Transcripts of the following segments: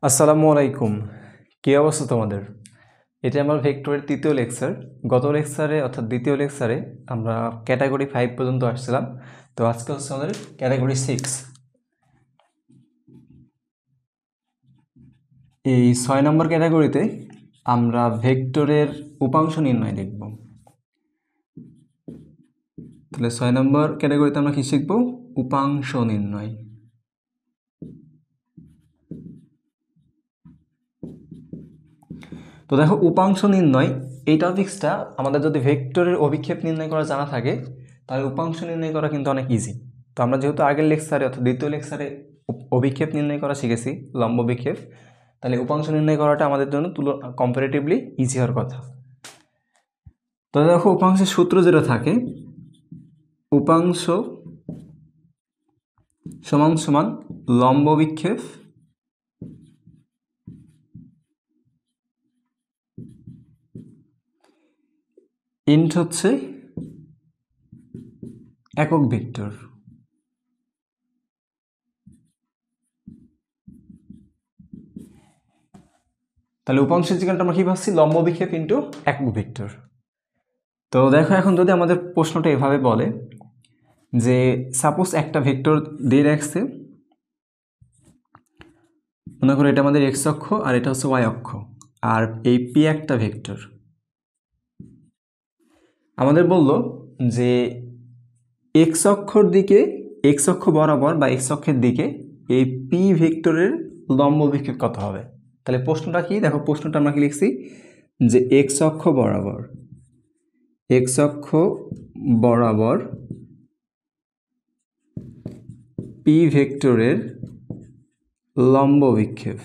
আসসালামু আলাইকুম। কী অবস্থা তোমাদের? এটা আমার ভেক্টরের তৃতীয় লেকচার। গত লেকচারে অর্থাৎ দ্বিতীয় লেকচারে আমরা ক্যাটাগরি 5 পর্যন্ত আসছিলাম। তো আজকে হচ্ছে আমাদের ক্যাটাগরি 6। এই 6 নম্বর ক্যাটাগরিতে আমরা ভেক্টরের উপাংশ নির্ণয় দেখব। তাহলে 6 নম্বর ক্যাটাগরিতে আমরা কী শিখব? উপাংশ নির্ণয়। তো দেখো, উপাংশ নির্ণয় এই টপিক্সটা আমাদের যদি ভেক্টরের অভিক্ষেপ নির্ণয় করা জানা থাকে তাহলে উপাংশ নির্ণয় করা কিন্তু অনেক ইজি। তো আমরা যেহেতু আগের লেকচারে অর্থাৎ দ্বিতীয় লেকচারে অভিক্ষেপ নির্ণয় করা শিখেছি, লম্ব অভিক্ষেপ, তাহলে উপাংশ নির্ণয় করাটা আমাদের জন্য কম্পারেটিভলি ইজি হওয়ার কথা। তো দেখো, উপাংশের সূত্র যেটা থাকে, উপাংশ সমান সমান লম্ব বিক্ষেপ ইন্ট হচ্ছে একক ভেক্টর। তাহলে উপাংশের জায়গাটা আমরা কি ভাবছি? লম্ব বিক্ষেপ ইন্টু একক ভেক্টর। তো দেখো, এখন যদি আমাদের প্রশ্নটা এভাবে বলে যে সাপোজ একটা ভেক্টর দিয়ে রাখছে, মনে করো এটা আমাদের এক্স অক্ষ আর এটা হচ্ছে ওয়াই অক্ষ, আর এই পি একটা ভেক্টর। আমাদের বলল যে এক্স অক্ষর দিকে, এক্স অক্ষ বরাবর বা এক্স অক্ষের দিকে এই পি ভেক্টরের লম্ব বিক্ষেপ কত হবে। তাহলে প্রশ্নটা কি? দেখো, প্রশ্নটা আমরা কি লিখছি যে এক্স অক্ষ বরাবর, এক্স অক্ষ বরাবর পি ভেক্টরের লম্ব বিক্ষেপ।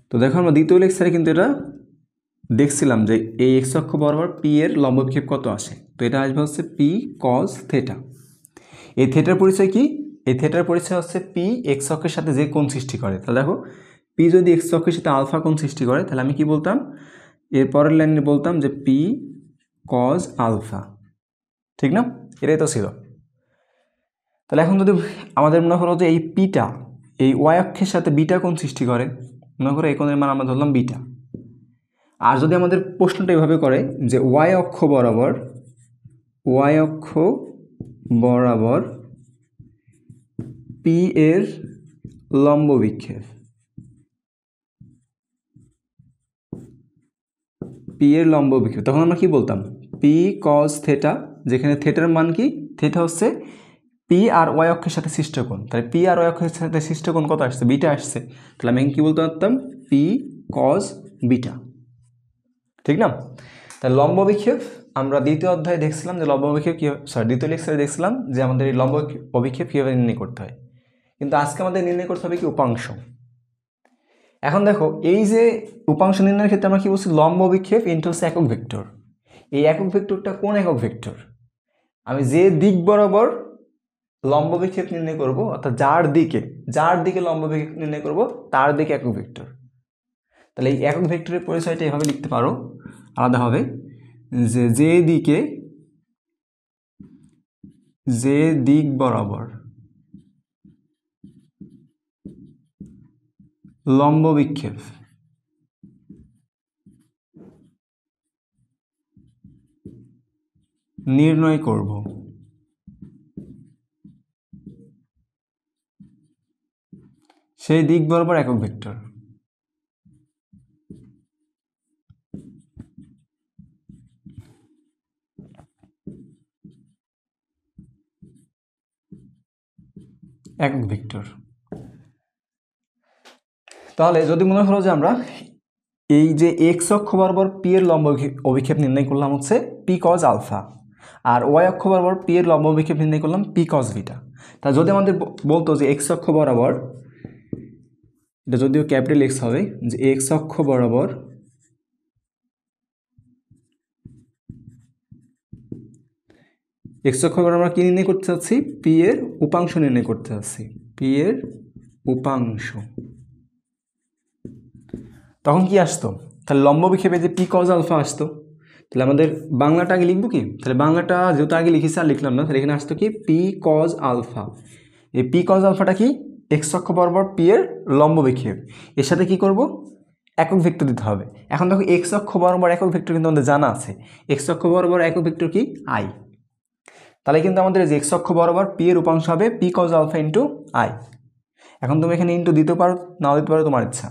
তো দেখো, আমরা দ্বিতীয় লেকচারে কিন্তু এটা দেখছিলাম যে এই এক্স অক্ষ বরাবর পি এর লম্ব বিক্ষেপ কত আসে। তো এটা আসবে হচ্ছে পি কজ থেটা। এই থেটার পরিচয় কি? এই থেটার পরিচয় হচ্ছে পি এক্স অক্ষের সাথে যে কোণ সৃষ্টি করে। তাহলে দেখো, পি যদি এক্স অক্ষের সাথে আলফা কোণ সৃষ্টি করে তাহলে আমি কি বলতাম? এর পরের লাইনে বলতাম যে পি কজ আলফা। ঠিক না? এটাই তো ছিল। তাহলে এখন যদি আমাদের মনে করো যে এই পিটা এই ওয়াই অক্ষের সাথে বিটা কোণ সৃষ্টি করে, মনে করো এই কোণের মান আমরা ধরলাম বিটা। আর যদি আমাদের প্রশ্নটা এভাবে করে যে ওয়াই অক্ষ বরাবর, ওয়াই অক্ষ বরাবর পি এর লম্ব বিক্ষেপ, পি এর লম্ব বিক্ষেপ, তখন আমরা কি বলতাম? পি কজ থেটা, যেখানে থেটার মান কি? থেটা হচ্ছে পি আর ওয়াই অক্ষের সাথে সৃষ্ট কোণ। তাহলে পি আর ওয়াই অক্ষের সাথে সৃষ্ট কোণ কত আসছে? বিটা আসছে। তাহলে আমি কি বলতে পারতাম? P cos beta. ঠিক না? তাহলে লম্ব বিক্ষেপ আমরা দ্বিতীয় অধ্যায়ে দেখছিলাম যে লম্ব অভিক্ষেপ কী, দ্বিতীয় লেকচারে দেখছিলাম যে আমাদের এই লম্ব অভিক্ষেপ কীভাবে নির্ণয় করতে হয়। কিন্তু আজকে আমাদের নির্ণয় করতে হবে কি? উপাংশ। এখন দেখো, এই যে উপাংশ নির্ণয়ের ক্ষেত্রে আমরা কি বলছি? লম্ব অভিক্ষেপ ইন্টু হচ্ছে একক ভেক্টর। এই একক ভেক্টরটা কোন একক ভেক্টর? আমি যে দিক বরাবর লম্ব বিক্ষেপ নির্ণয় করব, অর্থাৎ যার দিকে লম্ব বিক্ষেপ নির্ণয় করব তার দিকে একক ভেক্টর। তাহলে এই একক ভেক্টরের পরিচয়টা এভাবে লিখতে পারো আলাদাভাবে, যে দিক বরাবর লম্ব বিক্ষেপ নির্ণয় করব, সেই দিক বরাবর একক ভেক্টর। একক ভেক্টর। তাহলে যদি মনে করো যে আমরা এই যে এক্স অক্ষ বরাবর পি এর লম্ব অভিক্ষেপ নির্ণয় করলাম হচ্ছে পি কজ আলফা, আর ওয়াই অক্ষ বরাবর পি এর লম্ব অভিক্ষেপ নির্ণয় করলাম পি কজ বিটা। তা যদি আমাদের বলতো যে এক্স অক্ষ বরাবর, এটা যদিও ক্যাপিটাল এক্স হবে, যে এক্স অক্ষ বরাবর আমরা কি নির্ণয় করতে চাচ্ছি? পি এর উপাংশ নির্ণয় করতে চাচ্ছি, পি এর উপাংশ। তখন কি আসতো? তাহলে লম্ব বিক্ষেপে যে পি কজ আলফা আসতো। তাহলে আমাদের বাংলাটা আগে লিখবো কি? তাহলে বাংলাটা যেহেতু আগে লিখেছি আর লিখলাম না, তাহলে এখানে আসতো কি? P cos alpha. এই পি কজ আলফাটা কি? এক্স অক্ষ বরাবর পি এর লম্ব বিক্ষেপ, এর সাথে কি করব, একক ভেক্টর দিতে হবে। এখন দেখো এক্স অক্ষ বরাবর একক ভেক্টর কিন্তু আমাদের জানা আছে, এক্স অক্ষ বরাবর একক ভেক্টর কি আই। তাহলে কিন্তু আমাদের যে এক্স অক্ষ বরাবর পি এর উপাংশ হবে P cos alpha into I. এখন তুমি এখানে ইন্টু দিতে পারো, নাও দিতে পারো, তোমার ইচ্ছা।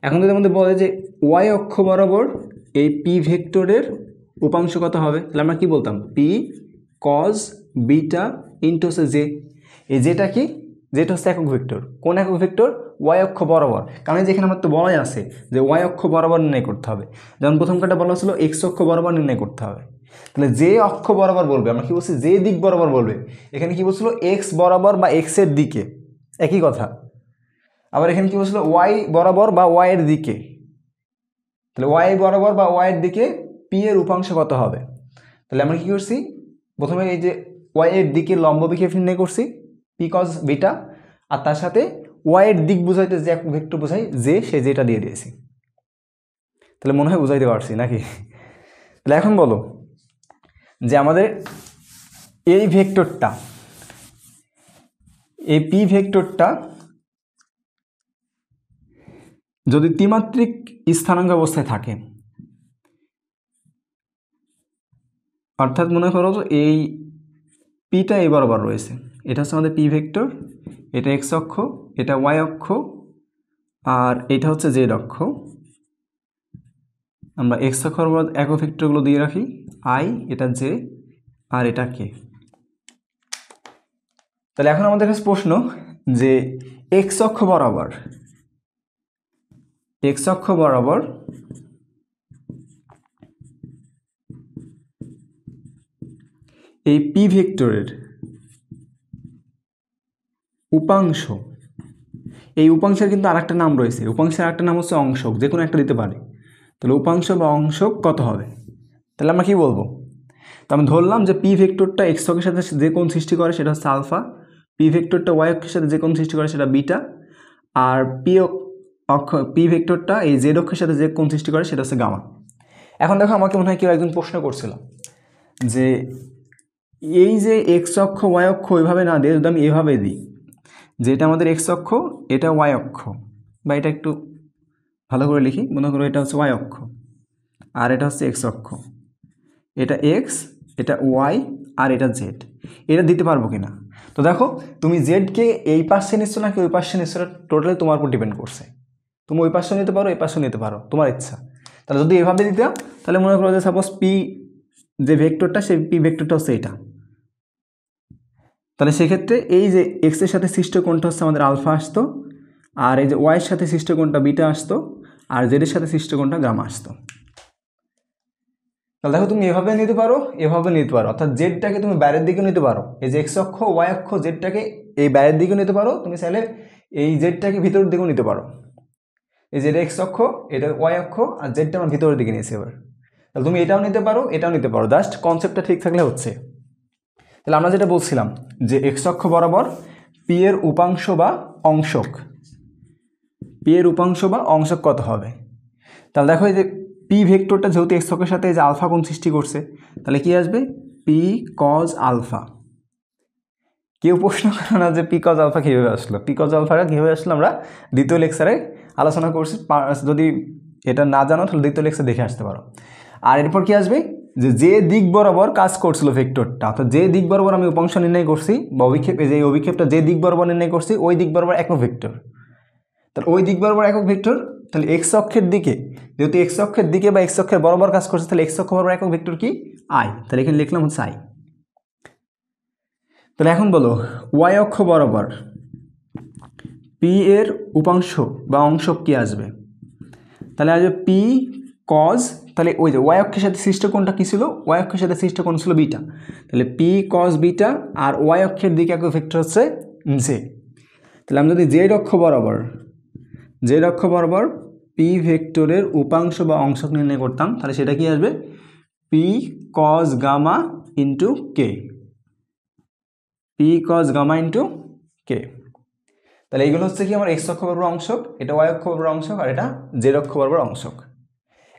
এখন যদি আমাদের বলে যে ওয়াই অক্ষ বরাবর এই পি ভেক্টরের উপাংশ কত হবে, তাহলে আমরা কি বলতাম, পি কজ বিটা ইন্টু হচ্ছে জে। এই যেটা কি, যেটা হচ্ছে একক ভেক্টর। কোন একক ভেক্টর, ওয়াই অক্ষ বরাবর, কারণ যেখানে আমার তো বলাই আছে যে ওয়াই অক্ষ বরাবর নির্ণয় করতে হবে। যেমন প্রথম কাটা বলা ছিল এক্স অক্ষ বরাবর নির্ণয় করতে হবে, তাহলে যে অক্ষ বরাবর বলবে, আমরা কি বলছি, যে দিক বরাবর বলবে, এখানে কি বলছিল এক্স বরাবর বা এক্সের দিকে, একই কথা। আবার এখানে কি বলছিল ওয়াই বরাবর বা ওয়াই এর দিকে, তাহলে ওয়াই বরাবর বা ওয়াই এর দিকে পি এর উপাংশ কত হবে। তাহলে আমরা কি করছি, প্রথমে এই যে ওয়াই এর দিকে লম্ব বিক্ষেপ নির্ণয় করছি পি কজ বিটা, আর তার সাথে ওয়াই এর দিক বুঝাইতে যে এক ভেক্টর বোঝাই যে, সে যেটা দিয়ে দিয়েছি। তাহলে মনে হয় বুঝাইতে পারছি নাকি। তাহলে এখন বলো যে আমাদের এই ভেক্টরটা, এই পি ভেক্টরটা যদি ত্রিমাত্রিক স্থানাঙ্ক অবস্থায় থাকে, অর্থাৎ মনে করো এই পিটা এই বরাবর রয়েছে, এটা হচ্ছে আমাদের পি ভেক্টর, এটা এক্স অক্ষ, এটা ওয়াই অক্ষ, আর এটা হচ্ছে জেড অক্ষ। আমরা এক্স অক্ষর একক ভেক্টরগুলো দিয়ে রাখি, আই, এটা জে, আর এটা কে। তাহলে এখন আমাদের কাছে প্রশ্ন যে এক্স অক্ষ বরাবর, এক্স অক্ষ বরাবর এই পি ভেক্টরের উপাংশ, এই উপাংশের কিন্তু আরেকটা নাম রয়েছে, উপাংশের আরেকটা নাম হচ্ছে অংশক, যে কোনো একটা দিতে পারে। তাহলে উপাংশ বা অংশক কত হবে, তাহলে আমরা কি বলবো, তো আমি ধরলাম যে পি ভেক্টরটা এক্স অক্ষের সাথে যে কোণ সৃষ্টি করে সেটা হচ্ছে আলফা, পি ভেক্টরটা ওয়াই অক্ষের সাথে যে কোণ সৃষ্টি করে সেটা বিটা, আর পি ভেক্টরটা এই জেড অক্ষের সাথে যে কোণ সৃষ্টি করে সেটা হচ্ছে গামা। এখন দেখো আমাকে মনে হয় কেউ একজন প্রশ্ন করছিল যে এই যে এক্স অক্ষ ওয়াই অক্ষ ওইভাবে না দিয়ে যদি আমি এভাবে দিই, যেটা আমাদের এক্স অক্ষ, এটা ওয়াই অক্ষ, বা এটা একটু ভালো করে লিখি, মনে করো এটা হচ্ছে ওয়াই অক্ষ আর এটা হচ্ছে এক্স অক্ষ, এটা এক্স, এটা ওয়াই, আর এটা জেড, এটা দিতে পারবো কি না। তো দেখো তুমি জেডকে এই পাশে নিচ্ছ নাকি ওই পাশে নিচ্ছ, টোটালি তোমার উপর ডিপেন্ড করছে। তুমি ওই পাশে নিতে পারো, এই পাশে নিতে পারো, তোমার ইচ্ছা। তাহলে যদি এভাবে দিতাম, তাহলে মনে করো যে সাপোজ পি যে ভেক্টরটা, সেই পি ভেক্টরটা হচ্ছে এটা, তাহলে সেক্ষেত্রে এই যে এক্সের সাথে সৃষ্ট কোণটা হচ্ছে আমাদের আলফা আসতো, আর এই যে ওয়াইয়ের সাথে সৃষ্ট কোণটা বিটা আসতো, আর জেডের সাথে সৃষ্ট কোণটা গামা আসতো। তাহলে দেখো তুমি এভাবে নিতে পারো, এভাবে নিতে পারো, অর্থাৎ জেডটাকে তুমি বাইরের দিকে নিতে পারো, এই যে এক্স অক্ষ ওয়াই অক্ষ জেডটাকে এই বাইরের দিকেও নিতে পারো, তুমি চাইলে এই জেডটাকে ভিতরের দিকেও নিতে পারো। এই যে এক্স অক্ষ, এটা ওয়াই অক্ষ, আর জেডটা আমরা ভিতরের দিকে নিয়েছি এবার। তাহলে তুমি এটাও নিতে পারো, এটাও নিতে পারো, জাস্ট কনসেপ্টটা ঠিক থাকলে হচ্ছে। তাহলে আমরা যেটা বলছিলাম যে এক্স অক্ষ বরাবর পি এর উপাংশ বা অংশক, পি এর উপাংশ বা অংশক কত হবে। তাহলে দেখো এই যে পি ভেক্টরটা যেহেতু এক্স অক্ষের সাথে এই যে আলফা কোণ সৃষ্টি করছে, তাহলে কি আসবে, পি কজ আলফা। কেউ প্রশ্ন করে না যে পি কজ আলফা কীভাবে আসলো, পি কজ আলফাটা কীভাবে আসলো আমরা দ্বিতীয় লেকচারে আলোচনা করছি, যদি এটা না জানো তাহলে দ্বিতীয় লেকচার দেখে আসতে পারো। আর এরপর কি আসবে, যে দিক বরাবর কাজ করছিল ভেক্টরটা, অর্থাৎ যে দিক বরাবর আমি উপাংশ নির্ণয় করছি বা অভিক্ষেপ, এই যে অভিক্ষেপটা যে দিক বরাবর নির্ণয় করছি ওই দিক বরাবর একক ভেক্টর, তাহলে ওই দিক বরাবর একক ভেক্টর, তাহলে এক্স অক্ষের দিকে, যেহেতু এক্স অক্ষের দিকে বা এক্স অক্ষের বরাবর কাজ করছে, তাহলে এক্স অক্ষ বরাবর একক ভেক্টর কি আই, তাহলে এখানে লিখলাম হচ্ছে আই। তাহলে এখন বলো ওয়াই অক্ষ বরাবর পি এর উপাংশ বা অংশক কি আসবে, তাহলে আসবে পি কজ, তাহলে ওই যে ওয়াই অক্ষের সাথে সৃষ্ট কোণটা কী ছিল, ওয়াই অক্ষের সাথে সৃষ্ট কোণ ছিল বিটা, তাহলে পি কজ বিটা, আর ওয়াই অক্ষের দিকে একক ভেক্টর হচ্ছে জে। তাহলে আমি যদি জেড অক্ষ বরাবর পি ভেক্টরের উপাংশ বা অংশক নির্ণয় করতাম, তাহলে সেটা কি আসবে, P cos gamma into k, P cos gamma into k. তাহলে এইগুলো হচ্ছে কি আমার এক্স অক্ষ বরাবর অংশক, এটা ওয়াই অক্ষ বরাবর অংশক, আর এটা জেড অক্ষ বরাবর অংশক।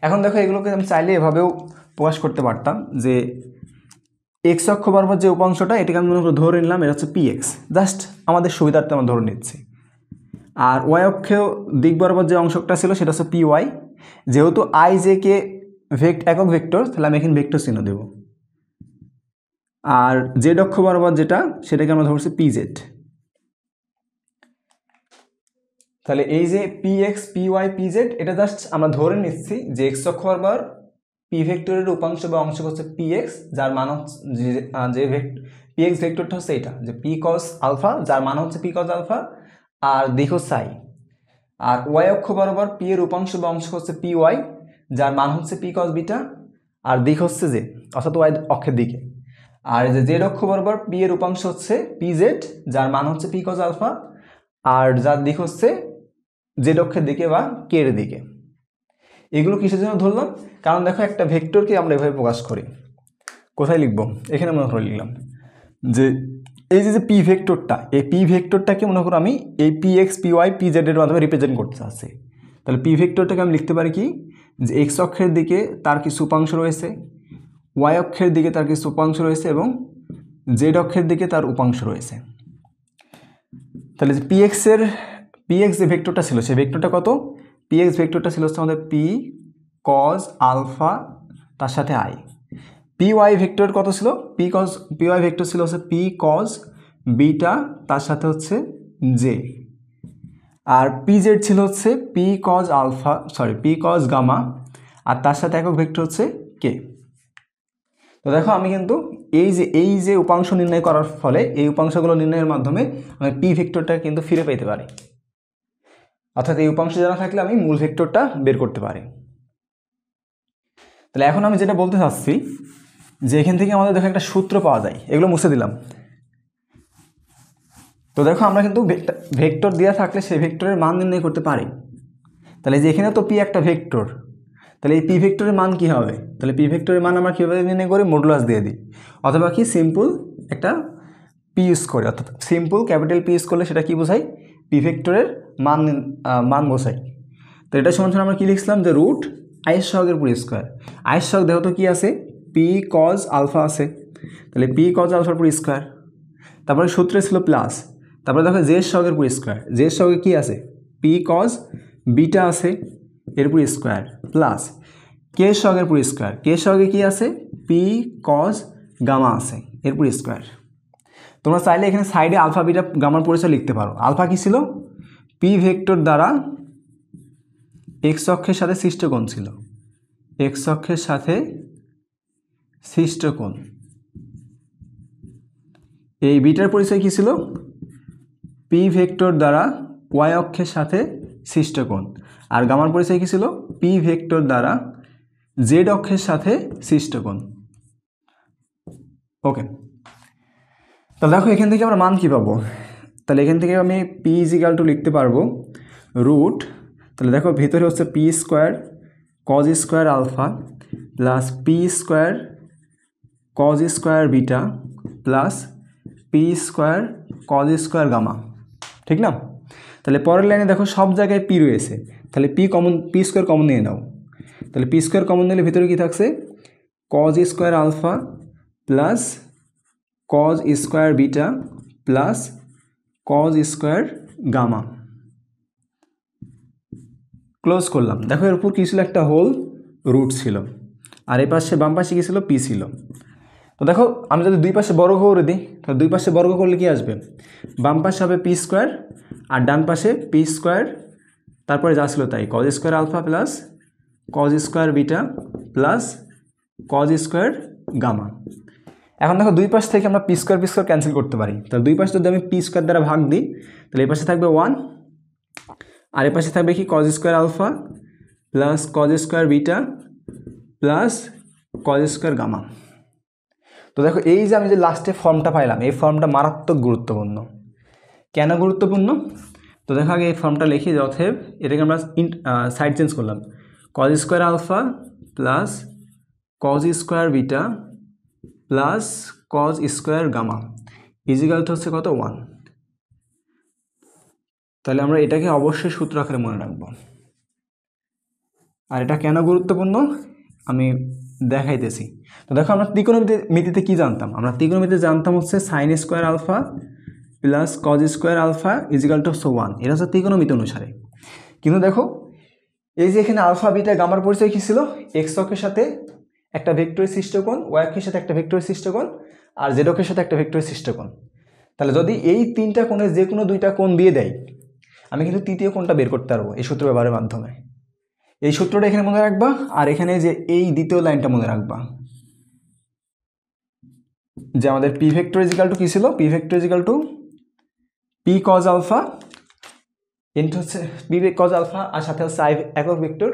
এখন দেখো এগুলোকে আমি চাইলে এভাবেও প্রকাশ করতে পারতাম যে এক্স অক্ষ বরাবর যে উপাংশটা, এটাকে আমি মনে করে ধরে নিলাম এটা হচ্ছে পি এক্স, জাস্ট আমাদের সুবিধার্থে আমরা ধরে নিচ্ছি। আর ওয়াই অক্ষেও দিক বরাবর যে অংশটা ছিল সেটা হচ্ছে পি ওয়াই। যেহেতু আই জে কে একক ভেক্টর, তাহলে আমি এখানে ভেক্টর চিহ্ন দেব। আর জেড অক্ষ বরাবর যেটা সেটাকে আমরা ধরছি পি জেড। তাহলে এই যে P X P Y P Z এটা জাস্ট আমরা ধরে নিচ্ছি যে এক্স অক্ষ বরাবর পি ভেক্টরের উপাংশ বা অংশ হচ্ছে পি এক্স, যার মান হচ্ছে যে পি এক্স ভেক্টরটা হচ্ছে এটা যে পি কস আলফা, যার মান হচ্ছে পি কস আলফা, আর দিক হচ্ছে আই। আর ওয়াই অক্ষ বরাবর পি এর উপাংশ বা অংশ হচ্ছে পি ওয়াই, যার মান হচ্ছে পি কস বিটা, আর দিক হচ্ছে জে, অর্থাৎ ওয়াই অক্ষের দিকে। আর যে জেড অক্ষ বরাবর পি এর উপাংশ হচ্ছে পি জেড, যার মান হচ্ছে পি কস আলফা, আর যার দিক হচ্ছে জেড অক্ষের দিকে বা কে এর দিকে। এগুলো কিসের জন্য ধরলাম? কারণ দেখো একটা ভেক্টরকে আমরা এভাবে প্রকাশ করি। কোথায় লিখবো? এখানে মনে করে লিখলাম যে এই যে পি ভেক্টরটা, এই পি ভেক্টরটাকে মনে করো আমি এই P X P Y P Z এর মাধ্যমে রিপ্রেজেন্ট করতে চাচ্ছি। তাহলে পি ভেক্টরটাকে আমি লিখতে পারি কি, যে এক্স অক্ষের দিকে তার কিছু উপাংশ রয়েছে, ওয়াই অক্ষের দিকে তার কিছু উপাংশ রয়েছে, এবং জেড অক্ষের দিকে তার উপাংশ রয়েছে। তাহলে যে পি এক্স যে ভেক্টরটা ছিল সেই ভেক্টরটা কত? পি এক্স ভেক্টরটা ছিল হচ্ছে আমাদের পি কজ আলফা তার সাথে আই। পি ওয়াই ভেক্টর কত ছিল? পি ওয়াই ভেক্টর ছিল হচ্ছে পি কজ বিটা তার সাথে হচ্ছে জে। আর পি জেড ছিল হচ্ছে P cos P cos gamma, আর তার সাথে একক ভেক্টর হচ্ছে কে। তো দেখো আমি কিন্তু এই যে উপাংশ নির্ণয় করার ফলে এই উপাংশগুলো নির্ণয়ের মাধ্যমে আমি পি ভেক্টরটা কিন্তু ফিরে পেতে পারি। অর্থাৎ এই উপাংশ জানা থাকলে আমি মূল ভেক্টরটা বের করতে পারি। তাহলে এখন আমি যেটা বলতে চাচ্ছি যে এখান থেকে আমাদের দেখো একটা সূত্র পাওয়া যায়, এগুলো মুছে দিলাম। তো দেখো আমরা কিন্তু ভেক্টর দেওয়া থাকলে সেই ভেক্টরের মান নির্ণয় করতে পারি। তাহলে যে এখানে তো পি একটা ভেক্টর, তাহলে এই পি ভেক্টরের মান কি হবে? তাহলে পি ভেক্টরের মান আমরা কীভাবে নির্ণয় করি? মডুলাস দিয়ে দিই, অথবা কি সিম্পল একটা পি ইউজ করি। অর্থাৎ সিম্পল ক্যাপিটাল পি ইউজ করলে সেটা কি বোঝায়? পি ভেক্টরের মান বোঝায়। তো এটা সমান আমরা কি লিখছিলাম, যে রুট আইয়ের সহগের পুরো স্কোয়ার। আইয়ের সহগ দেখো তো কি আছে? পি কজ আলফা আছে, তাহলে পি কজ আলফার পুরো স্কোয়ার। তারপরে সূত্রে ছিল প্লাস, তারপরে দেখো জের সহগের পুরো স্কোয়ার। জের সহগে কি আছে? পি কজ বিটা আছে, এর পুরো স্কোয়ার, প্লাস কে সহগের পুরো স্কোয়ার। কে সহগে কি আছে? পি কজ গামা আছে, এর পুরো স্কোয়ার। তোমরা চাইলে এখানে সাইডে আলফা বিটা গামার পরিচয় লিখতে পারো। আলফা কি ছিল? পি ভেক্টর দ্বারা এক্স অক্ষের সাথে সৃষ্ট কোণ ছিল, এক্স অক্ষের সাথে সৃষ্ট কোণ। এই বিটার পরিচয় কি ছিল? পি ভেক্টর দ্বারা ওয়াই অক্ষের সাথে সৃষ্ট কোণ। আর গামার পরিচয় কি ছিল? পি ভেক্টর দ্বারা জেড অক্ষের সাথে সৃষ্ট কোণ। ওকে, তাহলে দেখো এখান থেকে আমরা মান কী পাবো? তাহলে এখান থেকে আমি পি ইজিক্যাল টু লিখতে পারবো রুট, তাহলে দেখো ভিতরে হচ্ছে P square cos square alpha plus P square cos square beta plus P square cos square gamma, ঠিক না? তাহলে পরের লাইনে দেখো সব জায়গায় পি রয়েছে, তাহলে পি স্কোয়ার কমন নিয়ে নাও। তাহলে পি স্কোয়ার কমন নিলে ভিতরে কী থাকছে? Cos square alpha plus cos square beta plus cos square gamma. Close করলাম। দেখো এর উপর কী ছিল? একটা হোল রুট ছিল, আর এই পাশে বাম পাশে কী ছিল? পি ছিল। তো দেখো আমি যদি দুই পাশে বর্গ করে দিই, তাহলে দুই পাশে বর্গ করলে কি আসবে? বাম পাশে হবে পি স্কোয়ার আর ডান পাশে পি স্কোয়ার, তারপরে যা ছিল তাই, cos square alpha plus cos square beta plus cos square gamma. এখন দেখো দুই পাশ থেকে আমরা পি স্কোয়ার ক্যান্সেল করতে পারি। তাহলে দুই পাশে যদি আমি পি স্কোয়ার দ্বারা ভাগ দিই, তাহলে এই পাশে থাকবে 1, আর এই পাশে থাকবে কি? Cos square alpha plus cos square beta plus cos square gamma. তো দেখো এই যে আমি যে লাস্টে ফর্মটা পাইলাম, এই ফর্মটা মারাত্মক গুরুত্বপূর্ণ। কেন গুরুত্বপূর্ণ? তো দেখো আগে এই ফর্মটা লিখি, যে অতএব এটাকে আমরা সাইড চেঞ্জ করলাম, cos square alpha plus cos square beta plus cos square gamma is equal to হচ্ছে কত? 1। তাহলে আমরা এটাকে অবশ্যই সূত্র আকারে মনে রাখবো। আর এটা কেন গুরুত্বপূর্ণ আমি দেখাইতেছি। তো দেখো আমরা ত্রিকোণমিতিতে কি জানতাম? আমরা ত্রিকোণমিতিতে জানতাম হচ্ছে sine square alpha plus cos square alpha is equal to 1, এটা হচ্ছে ত্রিকোণমিতি অনুসারে। কিন্তু দেখো এই যে এখানে আলফা বিটা গামার পরিচয় কী ছিল, এক্স অক্ষের সাথে একটা ভেক্টরের সৃষ্টকোণ, ওয়াই অক্ষের সাথে একটা ভেক্টরের সৃষ্টকোণ, আর জেড অক্ষের সাথে একটা ভেক্টরের সৃষ্টকোণ। তাহলে যদি এই তিনটা কোণে যে কোনো দুইটা কোণ দিয়ে দেয়, আমি কিন্তু তৃতীয় কোণটা বের করতে পারবো এই সূত্র ব্যবহারের মাধ্যমে। এই সূত্রটা এখানে মনে রাখবা, আর এখানে যে এই দ্বিতীয় লাইনটা মনে রাখবা, যে আমাদের পি ভেক্টর ইজিক্যাল টু কী ছিল, P vector is equal to P cos alpha into হচ্ছে পি কজ আলফা, আর সাথে হচ্ছে আই একক ভেক্টর,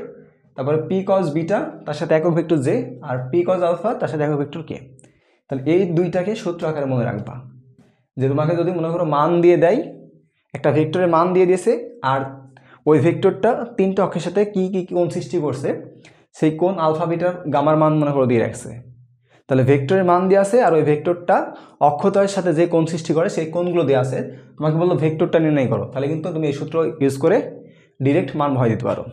তারপরে পি কজ বিটা তার সাথে একক ভেক্টর জে, আর পি কজ আলফা তার সাথে একক ভেক্টর কে। তাহলে এই দুইটাকে সূত্র আকারে মনে রাখবা, যে তোমাকে যদি মনে করো মান দিয়ে দেয়, একটা ভেক্টরের মান দিয়ে দিয়েছে, আর ওই ভেক্টরটা তিনটা অক্ষের সাথে কী কী কোণ সৃষ্টি করছে, সেই কোণ আলফা বিটার গামার মান মনে করো দিয়ে রাখছে। তাহলে ভেক্টরের মান দেওয়া আছে, আর ওই ভেক্টরটা অক্ষদ্বয়ের সাথে যে কোণ সৃষ্টি করে সেই কোণগুলো দেওয়া আছে, তোমাকে বললো ভেক্টরটা নির্ণয় করো, তাহলে কিন্তু তুমি এই সূত্র ইউজ করে ডিরেক্ট মান ভয় দিতে পারো।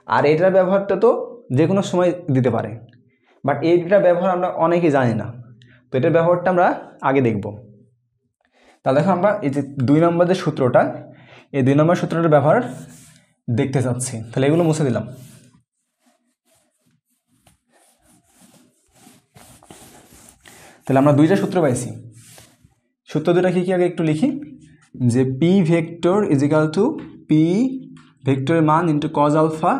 আর এটার ব্যবহারটা তো যে কোনো সময় দিতে পারে, বাট এইটার ব্যবহার আমরা অনেকেই জানি না, তো এটার ব্যবহারটা আমরা আগে দেখব। তাহলে দেখো আমরা এই যে 2 নম্বর যে সূত্রটা, এই 2 নম্বর সূত্রটার ব্যবহার দেখতে চাচ্ছি। তাহলে এগুলো মুছে দিলাম। তাহলে আমরা দুইটা সূত্র পাইছি। সূত্র দুটা কি কি আগে একটু লিখি, যে P vector is equal to P ভেক্টরের মান ইন্টু কজ আলফা,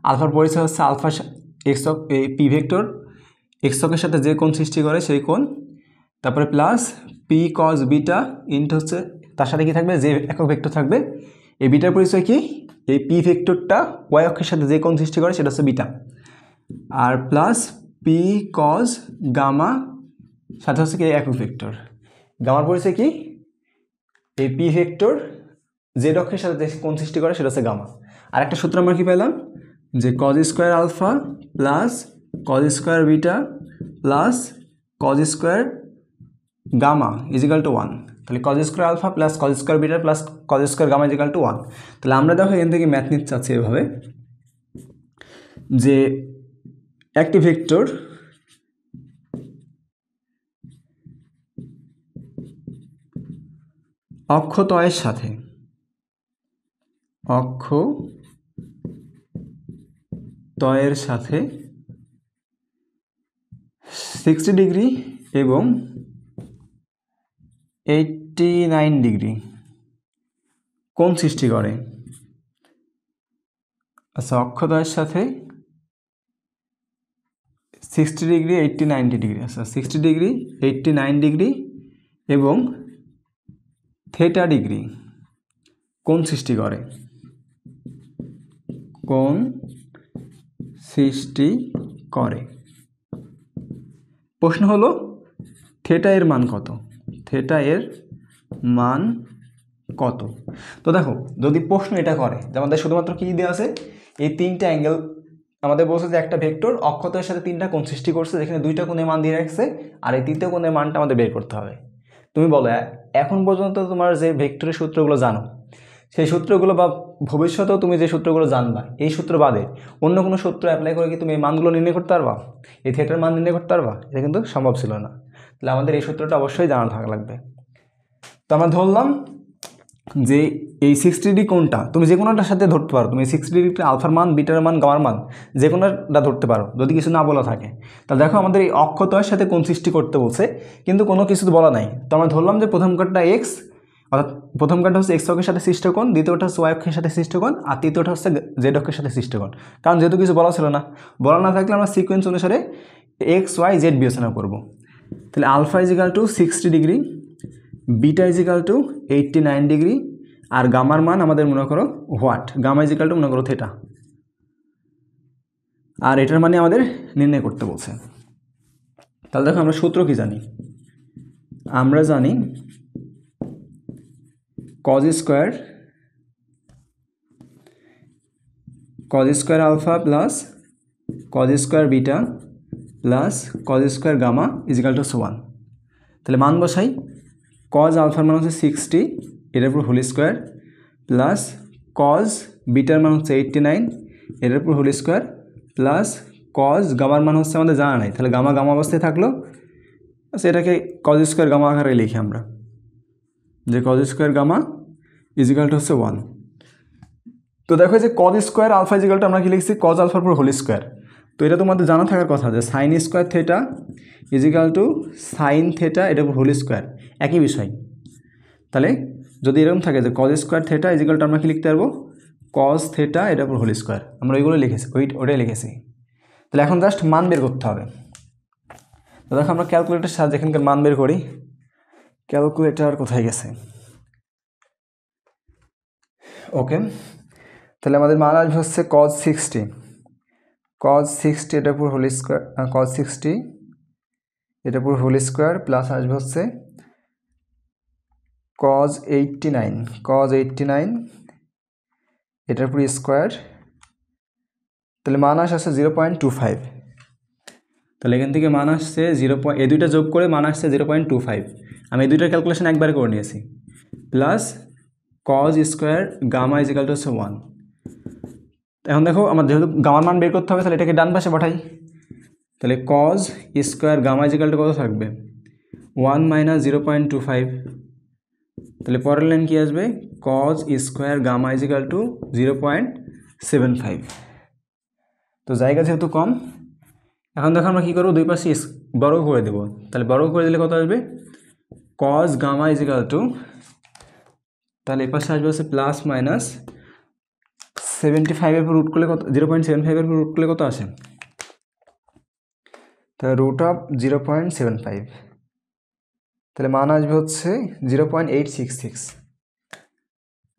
আলফার পরিচয় হচ্ছে alpha X, P vector X অক্ষের সাথে যে কোণ সৃষ্টি করে সেই কোণ, তারপরে plus P cos beta into হচ্ছে তার সাথে কি থাকবে, যে একক ভেক্টর থাকবে, এই বিটার পরিচয় কি, এই পি ভেক্টরটা ওয়াই অক্ষের সাথে যে কোণ সৃষ্টি করে সেটা হচ্ছে বিটা, আর প্লাস পি কজ গামা সাথে হচ্ছে কি একক ভেক্টর, গামার পরিচয় কি, এই পি ভেক্টর জেড অক্ষের সাথে যে কোণ সৃষ্টি করে সেটা হচ্ছে গামা। আর একটা সূত্র আমরা কি পেলাম, যে cos square alpha plus cos square beta plus cos square gamma is equal to 1। তাহলে cos square alpha plus cos square beta plus cos square gamma is equal to 1। তাহলে আমরা দেখো এখান থেকে ম্যাথ নিতে চাচ্ছি এভাবে, যে একটি ভেক্টর অক্ষতয়ের সাথে 60 ডিগ্রি এবং 89 ডিগ্রি কোণ সৃষ্টি করে। আচ্ছা, অক্ষদ্বয়ের সাথে 60 ডিগ্রি 80-90 ডিগ্রি, আচ্ছা 60 ডিগ্রি 89 ডিগ্রি এবং থেটা ডিগ্রি কোণ সৃষ্টি করে, কোণ সৃষ্টি করে। প্রশ্ন হলো থেটা এর মান কত, থেটা এর মান কত। তো দেখো যদি প্রশ্ন এটা করে যে আমাদের শুধুমাত্র কী দেওয়া আছে, এই তিনটা অ্যাঙ্গেল আমাদের বলছে যে একটা ভেক্টর অক্ষতের সাথে তিনটা কোণ সৃষ্টি করছে, যেখানে দুইটা কোণের মান দিয়ে রাখছে, আর এই তৃতীয় কোণের মানটা আমাদের বের করতে হবে। তুমি বলো এখন পর্যন্ত তোমার যে ভেক্টরের সূত্রগুলো জানো, সেই সূত্রগুলো বা ভবিষ্যতেও তুমি যে সূত্রগুলো জানবা, এই সূত্র বাদে অন্য কোনো সূত্র অ্যাপ্লাই করে কি তুমি এই মানগুলো নির্ণয় করতে পারবা, এই থেটার মান নির্ণয় করতে পারবা? এটা কিন্তু সম্ভব ছিল না। তাহলে আমাদের এই সূত্রটা অবশ্যই জানা থাকা লাগবে। তো আমরা ধরলাম যে এই 60 ডিগ্রি কোণটা তুমি যে কোনোটার সাথে ধরতে পারো, তুমি 60 ডিগ্রিতে আলফার মান, বিটার মান, গামার মান যে কোনোটা ধরতে পারো যদি কিছু না বলা থাকে। তা দেখো আমাদের এই অক্ষতয়ের সাথে কোণ সৃষ্টি করতে বলছে, কিন্তু কোনো কিছু বলা নাই। তো আমরা ধরলাম যে প্রথম কার্ডটা এক্স, অর্থাৎ প্রথম কার্ডটা হচ্ছে এক্স অক্ষের সাথে সৃষ্ট কোণ, দ্বিতীয়টা হচ্ছে ওয়াই অক্ষের সাথে সৃষ্ট কোণ, আর তৃতীয়টা হচ্ছে জেড অক্ষের সাথে সৃষ্ট কোণ। কারণ যেহেতু কিছু বলা ছিল না, বলা না থাকলে আমরা সিকোয়েন্স অনুসারে এক্স ওয়াই জেড বিবেচনা করব। তাহলে alpha is equal to 60 degree, beta equal to 89 degree, আর গামার মান আমাদের মনে করো হোয়াট, গামা ইজিক্যাল টু মনে করো থেটা, আর এটার মানে আমাদের নির্ণয় করতে বলছে। তাহলে দেখো আমরা সূত্র কি জানি, আমরা জানি cos square alpha plus cos square beta plus cos square gamma is equal to 1। তাহলে মান বসাই, কজ আলফার মান হচ্ছে 60, এটার উপর হোল স্কোয়ার, প্লাস কজ বিটার মান হচ্ছে 89, এটার উপর হোল স্কোয়ার, প্লাস কজ গামার মান হচ্ছে আমাদের জানা নাই, তাহলে গামা গামা অবস্থায় থাকলো, এটাকে কজ স্কোয়ার গামা আকারে লিখি আমরা। যে cos square gamma is equal to হচ্ছে 1। তো দেখো যে cos square alpha is equal to আমরা কি লিখছি কজ আলফার পুরো হোল স্কোয়ার। তো এটা তোমাদের জানা থাকার কথা যে sine square theta is equal to sine theta এটা হোল স্কোয়ার একই বিষয়। তাহলে যদি এরকম থাকে যে cos square theta is equal to আমরা কি লিখতে পারবো কজ থেটা এটা পুরো হোল স্কোয়ার, আমরা ওইগুলো লিখেছি ওটাই লিখেছি। তাহলে এখন জাস্ট মান বের করতে হবে। তো দেখো আমরা ক্যালকুলেটার সাহায্যে এখানকার মান বের করি। ক্যালকুলেটার কোথায় গেছে? ওকে, তাহলে আমাদের মান আসবে হচ্ছে কজ 60, কজ 60 এটা পুরো হোল স্কোয়ার, কজ 60 এটা পুরো হোল স্কোয়ার প্লাস আসবে হচ্ছে কজ 89, কজ 89 এটার পুরো স্কোয়ার। তাহলে মান আসছে 0.25। তাহলে এখান থেকে মান আসছে এই দুইটা যোগ করে মান আসছে 0.25। আমি এই দুইটার ক্যালকুলেশন একবার করে নিয়েছি। Plus cos square gamma is equal to হচ্ছে 1। এখন দেখো আমার যেহেতু গামার মান বের করতে হবে তাহলে এটাকে ডান পাশে পাঠাই। তাহলে cos square gamma is equal to কত থাকবে 1 মাইনাস 0.25। তাহলে পরের লাইন কী আসবে cos square gamma is equal to 0.75। তো জায়গা যেহেতু কম, এখন দেখো আমরা কী করবো দুই পাশে বর্গ করে দেবো। তাহলে বর্গ করে দিলে কত আসবে কজ গামা ইজিক্যাল টু, তাহলে এ পাশে আসবে হচ্ছে প্লাস মাইনাস 75-এর উপর রুট করলে কত 0.75-এর উপর রুট করলে কত আসে, তাহলে রুট অফ 0.75। তাহলে মান আসবে হচ্ছে 0.866,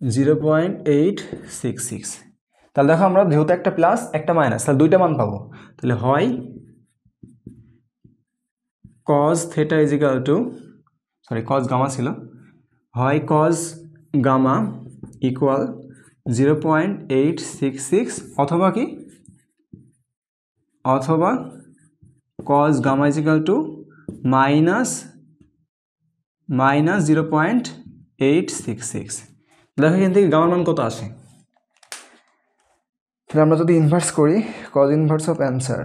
0.866। তাহলে দেখো আমরা যেহেতু একটা প্লাস একটা মাইনাস তাহলে দুইটা মান পাবো। তাহলে হয় cos theta is equal to cos gamma ছিল, হয় কজ গামা ইকুয়াল 0.866 অথবা কি অথবা cos gamma is equal to minus 0.866। দেখো এখান থেকে গামার মান কত আসে। তাহলে আমরা যদি ইনভার্স করি কজ ইনভার্স অফ অ্যান্সার,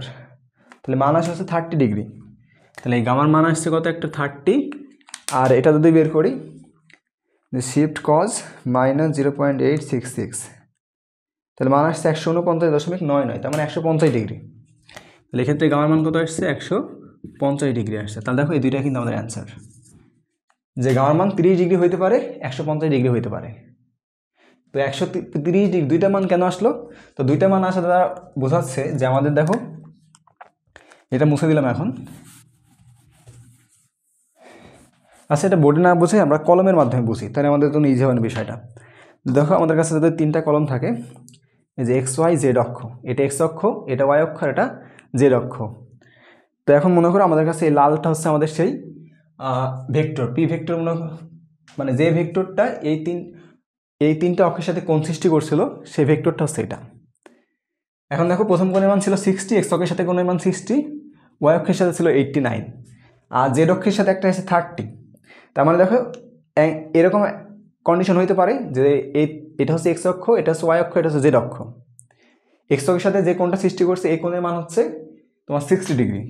তাহলে মান আসে হচ্ছে 30 ডিগ্রি। তাহলে এই গামার মান আসছে কত একটা 30, আর এটা যদি বের করি শিফট কজ মাইনাস 0.866, তাহলে মান আসছে 149.99, তার মানে 150 ডিগ্রি। তাহলে এক্ষেত্রে গামার মান কত আসছে 150 ডিগ্রি আসছে। তাহলে দেখো এই দুইটা কিন্তু আমাদের অ্যান্সার, যে গামার মান 30 ডিগ্রি হইতে পারে 150 ডিগ্রি হইতে পারে। তো 130 ডিগ্রি দুইটা মান কেন আসলো, তো দুইটা মান আসা দ্বারা বোঝাচ্ছে যে আমাদের দেখো এটা মুছে দিলাম এখন। আচ্ছা এটা বোর্ডে না বুঝে আমরা কলমের মাধ্যমে বুঝি, তাহলে আমাদের জন্য ইজি হবে না বিষয়টা। দেখো আমাদের কাছে যদি তিনটা কলম থাকে, এই যে এক্স ওয়াই জেড অক্ষ, এটা এক্স অক্ষ, এটা ওয়াই অক্ষ, এটা জেড অক্ষ। তো এখন মনে করো আমাদের কাছে এই লালটা হচ্ছে আমাদের সেই ভেক্টর পি ভেক্টর, মানে যে ভেক্টরটা এই তিনটা অক্ষের সাথে কোণ সৃষ্টি করছিল সেই ভেক্টরটা হচ্ছে এটা। এখন দেখো প্রথম কোণের মান ছিল 60, এক্স অক্ষের সাথে কোণের মান 60, ওয়াই অক্ষের সাথে ছিল 89, আর জেড অক্ষের সাথে একটা আছে 30। তার মানে দেখো এরকম কন্ডিশন হইতে পারে যে এটা হচ্ছে এক্স অক্ষ, এটা হচ্ছে ওয়াই অক্ষ, এটা হচ্ছে জেড অক্ষ। এক্স অক্ষের সাথে যে কোণটা সৃষ্টি করছে এই কোণের মান হচ্ছে তোমার 60 ডিগ্রি,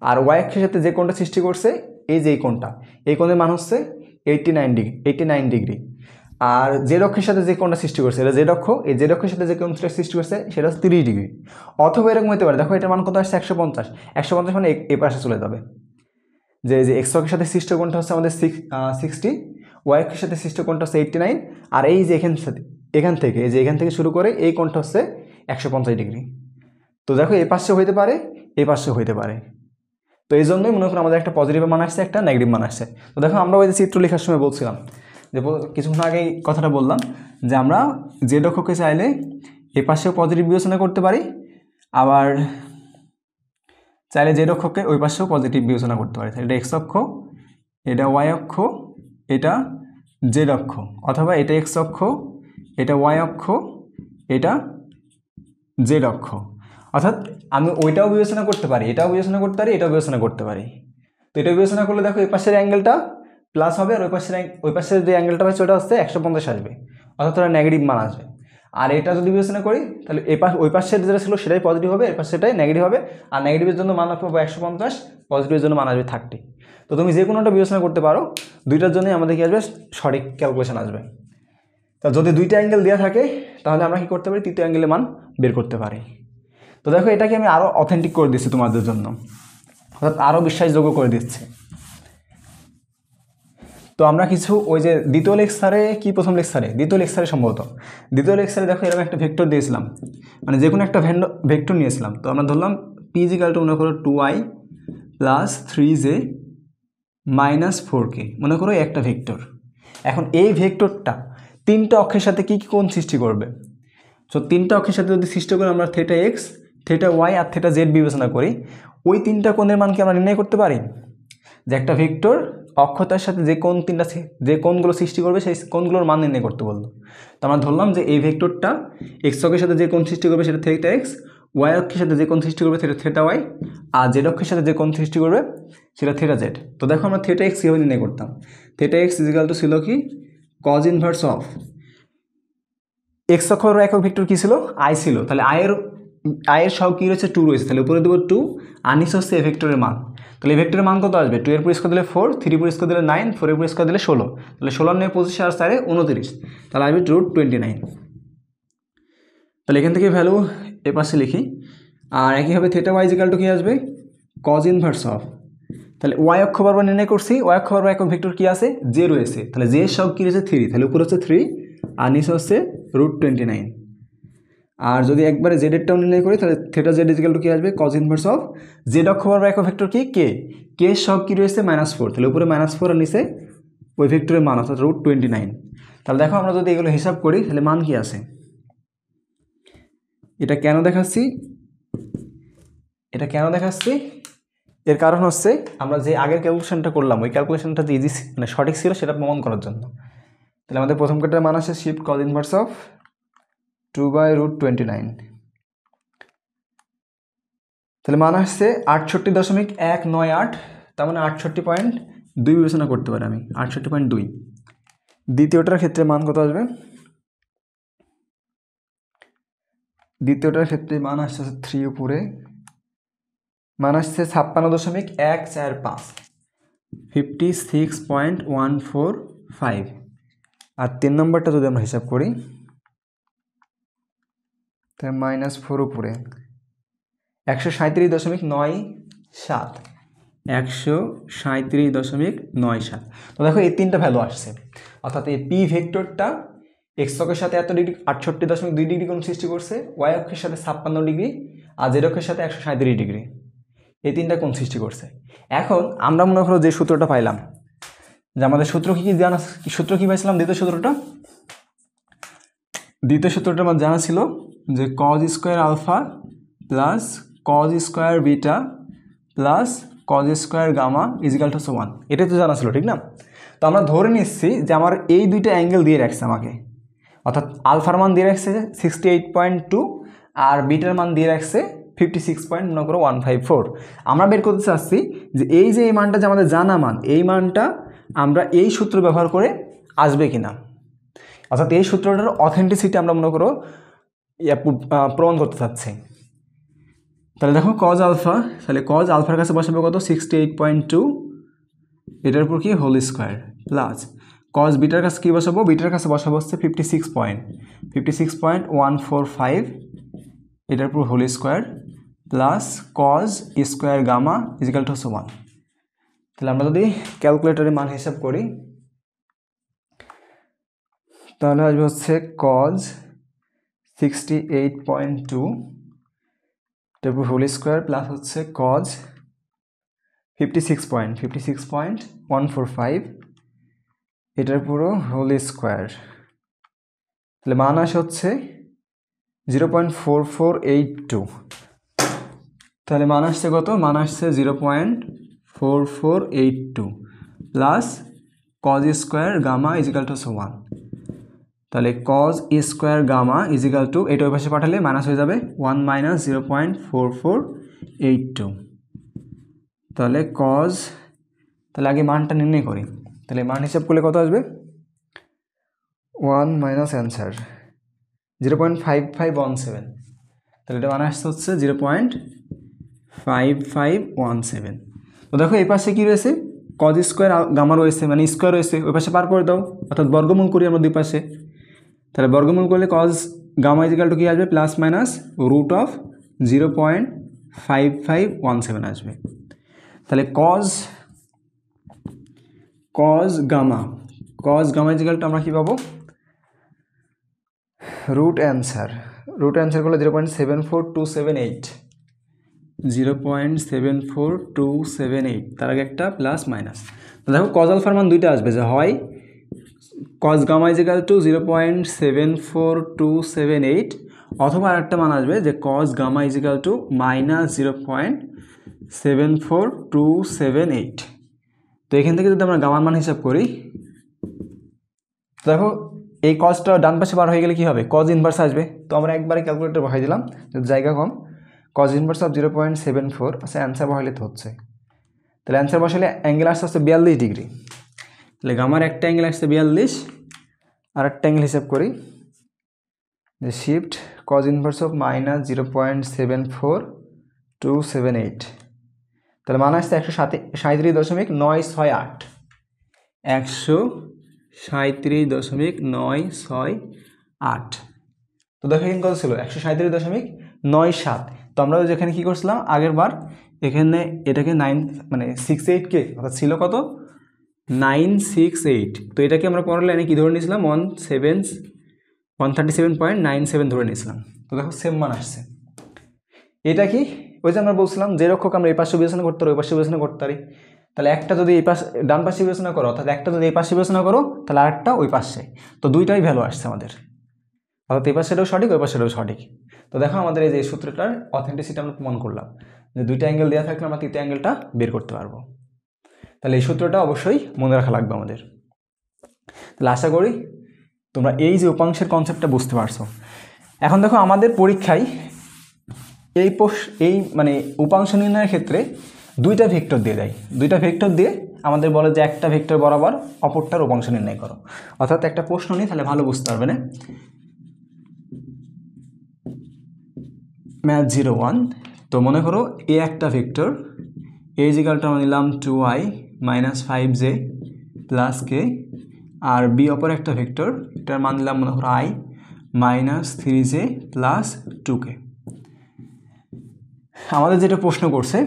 আর ওয়াই অক্ষের সাথে যে কোণটা সৃষ্টি করছে এই যে এই কোণটা, এই কোণের মান হচ্ছে 89 ডিগ্রি। আর জেড অক্ষের সাথে যে কোণটা সৃষ্টি করছে এটা জেড অক্ষ, এই জেড অক্ষের সাথে যে কোণটা সৃষ্টি করছে সেটা হচ্ছে 30 ডিগ্রি। অথবা এরকম হতে পারে, দেখো এটার মান কত আসছে 150 মানে এই পাশে চলে যাবে, যে এক্স অক্ষের সাথে সৃষ্ট কোণটা হচ্ছে আমাদের 60, ওয়াই অক্ষের সাথে সৃষ্ট কোণটা হচ্ছে 89, আর এই যে এখান থেকে শুরু করে এই কোণটা হচ্ছে 150 ডিগ্রি। তো দেখো এই পাশে হইতে পারে, এই পাশে হইতে পারে। তো এই জন্যই মনে করুন আমাদের একটা পজিটিভ মান আসছে, একটা নেগেটিভ মান আসছে। তো দেখো আমরা ওই যে চিত্র লেখার সময় বলছিলাম যে কিছুক্ষণ আগে কথাটা বললাম যে আমরা জেড অক্ষকে চাইলে এ পাশেও পজিটিভ বিবেচনা করতে পারি, আবার চাইলে জেড অক্ষকে ওই পাশেও পজিটিভ বিবেচনা করতে পারি। এটা এক্স অক্ষ, এটা ওয়াই অক্ষ, এটা জেড অক্ষ, অথবা এটা এক্স অক্ষ, এটা ওয়াই অক্ষ, এটা জেড অক্ষ। অর্থাৎ আমি ওইটাও বিবেচনা করতে পারি, এটাও বিবেচনা করতে পারি, এটাও বিবেচনা করতে পারি। তো এটা বিবেচনা করলে দেখো এই পাশের অ্যাঙ্গেলটা প্লাস হবে, আর ওই পাশের যে অ্যাঙ্গেলটা পাচ্ছে ওটা হচ্ছে 150 আসবে, অর্থাৎ ওটা নেগেটিভ মান আসবে। আর এটা যদি বিবেচনা করি তাহলে ওই পাশের যেটা ছিল সেটাই পজিটিভ হবে, এই পাশেটাই নেগেটিভ হবে। আর নেগেটিভের জন্য মান পাবো 150, পজিটিভের জন্য মান আসবে 30। তো তুমি যে কোনোটা বিবেচনা করতে পারো, দুইটার জন্যই আমাদের কি আসবে, সঠিক ক্যালকুলেশন আসবে। তা যদি দুইটা অ্যাঙ্গেল দেওয়া থাকে তাহলে আমরা কি করতে পারি, তৃতীয় অ্যাঙ্গেলের মান বের করতে পারি। তো দেখো এটাকে আমি আরও অথেন্টিক করে দিচ্ছি তোমাদের জন্য, অর্থাৎ আরও বিশ্বাসযোগ্য করে দিচ্ছি। তো আমরা কিছু ওই যে দ্বিতীয় লেকচারে কি প্রথম লেকচারে, দ্বিতীয় লেকচারে সম্ভবত, দ্বিতীয় লেকচারে দেখো এরকম একটা ভেক্টর দিয়েছিলাম, মানে যে কোনো একটা ভেক্টর নিয়েছিলাম। তো আমরা ধরলাম পি ইজিক্যাল টু মনে করো 2i plus 3j minus 4k, মনে করো একটা ভেক্টর। এখন এই ভেক্টরটা তিনটা অক্ষের সাথে কী কী কোণ সৃষ্টি করবে। সো তিনটা অক্ষের সাথে যদি সৃষ্টি করে আমরা থেটা এক্স, থেটা ওয়াই আর থেটা জেড বিবেচনা করি, ওই তিনটা কোণের মানকে আমরা নির্ণয় করতে পারি। যে একটা ভেক্টর অক্ষতার সাথে যে কোণগুলো সৃষ্টি করবে সেই কোণগুলোর মান নির্ণয় করতে বললো। তো আমরা ধরলাম যে এই ভেক্টরটা এক্স অক্ষের সাথে যে কোণ সৃষ্টি করবে সেটা থেটা এক্স, ওয়াই অক্ষের সাথে যে কোণ সৃষ্টি করবে সেটা থেটা ওয়াই, আর জেড অক্ষের সাথে যে কোণ সৃষ্টি করবে সেটা থেটা জেড। তো দেখো আমরা থেটা এক্স কীভাবে নির্ণয় করতাম। থেটা এক্স ইজিক্যাল টু ছিল কি, কজ ইনভার্স অফ এক্স অক্ষর একক ভেক্টর কী ছিল, আই ছিল। তাহলে আয়ের সব কী রয়েছে, 2 রয়েছে, তাহলে উপরে দেবো 2, আর নিচে হচ্ছে এ ভেক্টরের মান। তাহলে এই ভেক্টরের মান কত আসবে, 2 এর পুরস্কার দিলে 4, 3 এর পুরস্কার দিলে 9, 4 এর পুরস্কার দিলে 16, তাহলে 16 9 25 আর 4 29, তাহলে আসবে √29। তাহলে এখান থেকে ভ্যালু এ পাশে লিখি। আর একইভাবে থেটা ওয়াই ইজিক্যাল টু কী আসবে, কজ ইনভার্স অফ, তাহলে ওয়াই অক্ষ বরাবর নির্ণয় করছি, ওয়াই অক্ষ বরাবর একক ভেক্টর কী আছে, জে রয়েছে, তাহলে জে সব কী রয়েছে 3, তাহলে উপরে হচ্ছে 3 আর নিচে হচ্ছে √29। আর যদি একবারে জেডেরটাও নির্ণয় করি তাহলে থেটা জেড ইজিক্যাল টু কী আসবে, কজ ইনভার্স অফ জেড অক্ষ বরাবর একক ভেক্টর কি, কে সব কী রয়েছে -4, তাহলে উপরে -4 আর নিচে ওই ভেক্টরের মান অর্থাৎ √29। তাহলে দেখো আমরা যদি এগুলো হিসাব করি তাহলে মান কি আছে। এটা কেন দেখাচ্ছি, এর কারণ হচ্ছে আমরা যে আগের ক্যালকুলেশনটা করলাম ওই ক্যালকুলেশনটা যে ইজি মানে সঠিক ছিল সেটা প্রমাণ করার জন্য। তাহলে আমাদের প্রথম কাটার মান আসে শিফট কজ ইনভার্স অফ 2/√29, তাহলে মান আসছে 68.198, তার মানে 68.2 বিবেচনা করতে পারি আমি, 68.2। দ্বিতীয়টার ক্ষেত্রে মান কত আসবে, দ্বিতীয়টার ক্ষেত্রে মান আসছে 3 উপরে, মান আসছে 56.145, 56.145। আর 3 নম্বরটা যদি আমরা হিসাব করি তাহলে -4 উপরে 137.97, 137.97। তো দেখো এই তিনটা ভ্যালু আসছে, অর্থাৎ এই পি ভেক্টরটা এক্স অক্ষের সাথে এত ডিগ্রি 68.2 ডিগ্রি কোণ সৃষ্টি করছে, ওয়াই অক্ষের সাথে 56 ডিগ্রি আর জেড অক্ষের সাথে 137 ডিগ্রি, এই তিনটা কোণ সৃষ্টি করছে। এখন আমরা মনে করো যে সূত্রটা পাইলাম, যে আমাদের সূত্র কী সূত্র কী পাইছিলাম, দ্বিতীয় সূত্রটা আমার জানা ছিল যে cos square alpha plus cos square beta plus cos square gamma is equal to 1, এটাই তো জানা ছিল, ঠিক না। তো আমরা ধরে নিচ্ছি যে আমার এই দুইটা অ্যাঙ্গেল দিয়ে রাখছে আমাকে, অর্থাৎ আলফার মান দিয়ে রাখছে 68.2 আর বিটার মান দিয়ে রাখছে 56.154। আমরা বের করতে চাচ্ছি যে এই মানটা যে আমাদের জানা মান, এই মানটা আমরা এই সূত্র ব্যবহার করে আসবে কিনা, অর্থাৎ এই সূত্রটার অথেন্টিসিটি আমরা মনে করো প্রমাণ করতে চাচ্ছি। তাহলে দেখো কজ আলফা, তাহলে কজ আলফার কাছে বসাবে কত 68.2, এটার উপর কি হোল স্কোয়ার, প্লাস কজ বিটার কাছে কী বসাবো, বিটার কাছে বসাবো হচ্ছে 56.145, এটার উপর whole square plus cos square gamma is equal to 1। তাহলে আমরা যদি ক্যালকুলেটরের মান হিসাব করি তাহলে আসবে হচ্ছে কজ 68.2, তারপর হোল স্কোয়ার প্লাস হচ্ছে কজ 56.145, এটার পুরো হোল স্কোয়ার, তাহলে মান আসে হচ্ছে 0.4482। তাহলে মান আসছে কত, মান আসছে 0.4482 plus cos square gamma is equal to 1। তাহলে cos square gamma is equal to, এটা ওই পাশে পাঠালে মাইনাস হয়ে যাবে 1 - 0.4482। তাহলে কজ, তাহলে আগে মানটা নির্ণয় করি, তাহলে মান হিসাব করলে কত আসবে 1 - অ্যান্সার 0.5517, তাহলে এটা মানে আসছে হচ্ছে 0.5517। তো দেখো এই পাশে কী রয়েছে, কজ স্কোয়ার গামা রয়েছে, মানে স্কোয়ার রয়েছে, ওই পাশে পার করে দাও, অর্থাৎ বর্গমূল করি আমরা দুই পাশে। তাহলে বর্গমূল করলে কজ গামা ইজিক্যাল টু কী আসবে, প্লাস মাইনাস রুট অফ 0.5517 আসবে। তাহলে কজ গামা ইজিক্যাল টু আমরা কী পাবো, রুট অ্যান্সার করলে 0.74278, তার আগে একটা প্লাস মাইনাস। তো দেখো কজ আলফার মান দুইটা আসবে, যে হয় কজ গামা ইজিক্যাল টু 0.74278, অথবা আরেকটা মান আসবে যে cos gamma is equal to minus 0.74278। তো এখান থেকে যদি আমরা গামার মান হিসাব করি, দেখো এই কজটা ডান পাশে বার হয়ে গেলে কী হবে, কজ ইনভার্স আসবে। তো আমরা একবারে ক্যালকুলেটর বসাই দিলাম, যদি জায়গা কম, কজ ইনভার্স অফ 0.74, আচ্ছা অ্যান্সার বসাইলে তো হচ্ছে। তাহলে অ্যান্সার বসালে অ্যাঙ্গেল আসতে হচ্ছে 42 ডিগ্রি। তাহলে গামার একটা অ্যাঙ্গেল আসছে 42, আর একটা অ্যাঙ্গেল হিসাব করি, যে shift cos inverse of minus 0.74278, তাহলে মান আসছে 137.968, 137.968। তো দেখো এখানে কত ছিল, 137.97। তো আমরা যেখানে কী করছিলাম আগের বার, এখানে এটাকে 68কে অর্থাৎ ছিল কত, 968। তো এটাকে আমরা পরের লাইনে কী ধরে নিয়েছিলাম, 137.97 ধরে নিয়েছিলাম। তো দেখো সেম মান আসছে। এটা কি, ওই যে আমরা বলছিলাম যে রক্ষক আমরা এই পাশে বিবেচনা করতে পারি, ওই পাশে বিবেচনা করতে পারি। তাহলে একটা যদি এই পাশে ডান পাশে বিবেচনা করো, অর্থাৎ একটা যদি এই পাশে বিবেচনা করো, তাহলে আরেকটা ওই পাশে, তো দুইটাই ভ্যালু আসছে আমাদের, অর্থাৎ এই পাশেটাও সঠিক, ওই পাশেটাও সঠিক। তো দেখো আমাদের এই যে সূত্রটার অথেন্টিসিটি আমরা প্রমাণ করলাম, যে দুইটা অ্যাঙ্গেল দেওয়া থাকলে আমরা তৃতীয় অ্যাঙ্গেলটা বের করতে পারবো। তাহলে এই সূত্রটা অবশ্যই মনে রাখা লাগবে আমাদের। তাহলে আশা করি তোমরা এই যে উপাংশের কনসেপ্টটা বুঝতে পারছো। এখন দেখো আমাদের পরীক্ষায় এই মানে উপাংশ নির্ণয়ের ক্ষেত্রে দুইটা ভেক্টর দিয়ে দেয়, দুইটা ভেক্টর দিয়ে আমাদের বলে যে একটা ভেক্টর বরাবর অপরটার উপাংশ নির্ণয় করো। অর্থাৎ একটা প্রশ্ন নিই, তাহলে ভালো বুঝতে পারবে না। ম্যাথ 01, তো মনে করো এ একটা ভেক্টর, এ ইজিক্যালটা আমরা নিলাম 2i মাইনাস 5j প্লাস কে, আর বি অপর একটা ভেক্টর, এটার মান নিলাম মনে করো i minus 3j plus 2k। আমাদের যেটা প্রশ্ন করছে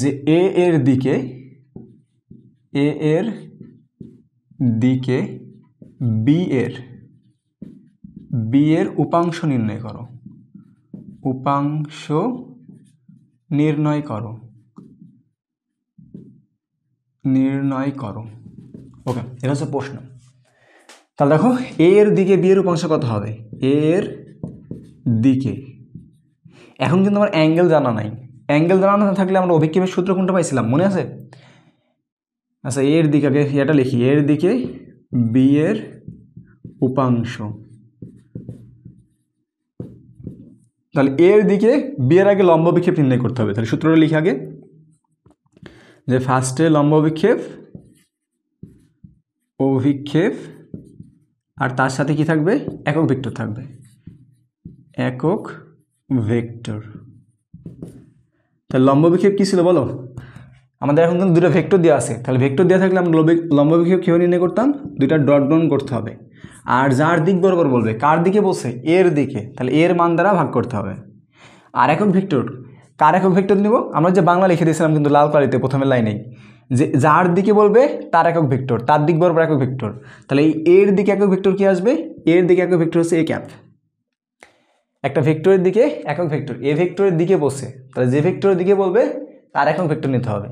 যে এ এর দিকে বি এর উপাংশ নির্ণয় করো, ওকে, এটা হচ্ছে প্রশ্ন। তাহলে দেখো এ এর দিকে বি এর উপাংশ কত হবে, এ এর দিকে, এখন কিন্তু আমার অ্যাঙ্গেল জানা নাই। অ্যাঙ্গেল জানা না থাকলে আমরা অভিক্ষেপের সূত্র কোনটা পাইছিলাম, মনে আছে? আচ্ছা এর দিকে আগে এটা লিখি, এর দিকে বি এর উপাংশ, তাহলে এর দিকে বি এর আগে লম্ব বিক্ষেপ নির্ণয় করতে হবে। তাহলে সূত্রটা লিখি আগে, যে ফার্স্টে লম্ব অভিক্ষেপ, আর তার সাথে কি থাকবে, একক ভেক্টর থাকবে, একক ভেক্টর। তাহলে লম্ব বিক্ষেপ কী ছিল বলো, আমাদের এখন কিন্তু দুটো ভেক্টর দেওয়া আছে। তাহলে ভেক্টর দেওয়া থাকলে আমরা লম্ব বিক্ষেপ কীভাবে নির্ণয় করতাম, দুইটা ডট ডন করতে হবে, আর যার দিক বরাবর বলবে, কার দিকে বলছে, এর দিকে, তাহলে এর মান দ্বারা ভাগ করতে হবে। আর একক ভেক্টর, কার একক ভেক্টর নিব, আমরা যে বাংলা লিখে দিয়েছিলাম কিন্তু লাল কালিতে প্রথমের লাইনেই, যে যার দিকে বলবে তার একক ভেক্টর, তার দিক বরাবর একক ভেক্টর। তাহলে এই এর দিকে একক ভেক্টর কি আসবে, এর দিকে একক ভেক্টর হচ্ছে এ ক্যাপ। একটা ভেক্টরের দিকে একক ভেক্টর, এ ভেক্টরের দিকে বসে, তাহলে যে ভেক্টরের দিকে বলবে তার একক ভেক্টর নিতে হবে।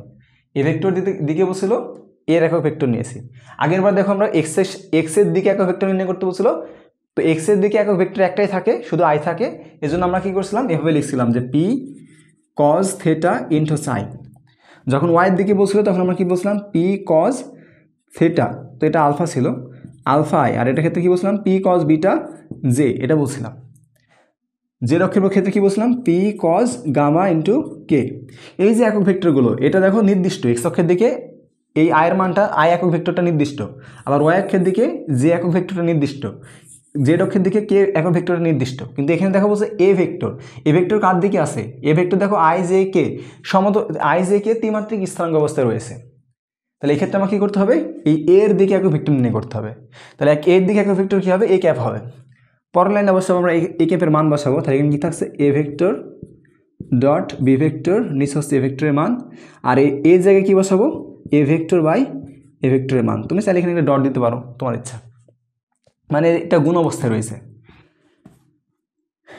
এ ভেক্টর দিকে বসছিল, এর একক ভেক্টর নিয়েছি। আগের বার দেখো আমরা এক্সের দিকে একক ভেক্টর নির্ণয় করতে বলছিল, তো এক্সের দিকে একক ভেক্টর একটাই থাকে, শুধু আই থাকে। এজন্য আমরা কি করছিলাম, এভাবে লিখছিলাম যে পি কজ থেটা ইন্টু সাই। যখন ওয়াইয়ের দিকে বলছিল তখন আমরা কি বলছিলাম, পি কজ থেটা, তো এটা আলফা ছিল, আলফা আই, আর এটা ক্ষেত্রে কি বলছিলাম, পি কজ বিটা জে, এটা বলছিলাম। জেড অক্ষের ক্ষেত্রে কী বলছিলাম, P cos gamma into k. এই যে একক ভেক্টরগুলো, এটা দেখো নির্দিষ্ট, এক্স অক্ষের দিকে এই আয়ের মানটা, আই একক ভেক্টরটা নির্দিষ্ট, আবার ওয়াই অক্ষের দিকে যে একক ভেক্টরটা নির্দিষ্ট। জেড অক্ষের দিকে কে একক ভেক্টর নির্দিষ্ট, কিন্তু এখানে দেখা বলছে এ ভেক্টর। এ ভেক্টর কার দিকে আছে? এ ভেক্টর দেখো I J K I J K ত্রিমাত্রিক স্থানাঙ্ক অবস্থায় রয়েছে। তাহলে এই ক্ষেত্রে আমাকে কী করতে হবে? এই এর দিকে একক ভেক্টর নির্ণয় করতে হবে। তাহলে এর দিকে একক ভেক্টর কী হবে? এ ক্যাপ হবে। পরের লাইনে অবশ্যই আমরা এ ক্যাপের মান বসাবো। তাহলে এখানে কী থাকছে? A vector dot B vector, নিচে হচ্ছে এ ভেক্টরের মান, আর এই জায়গায় কী বসাবো? এ ভেক্টর বাই এ ভেক্টরের মান। তুমি চাইলে এখানে একটা ডট দিতে পারো, তোমার ইচ্ছা, মানে এটা গুণ অবস্থায় রয়েছে।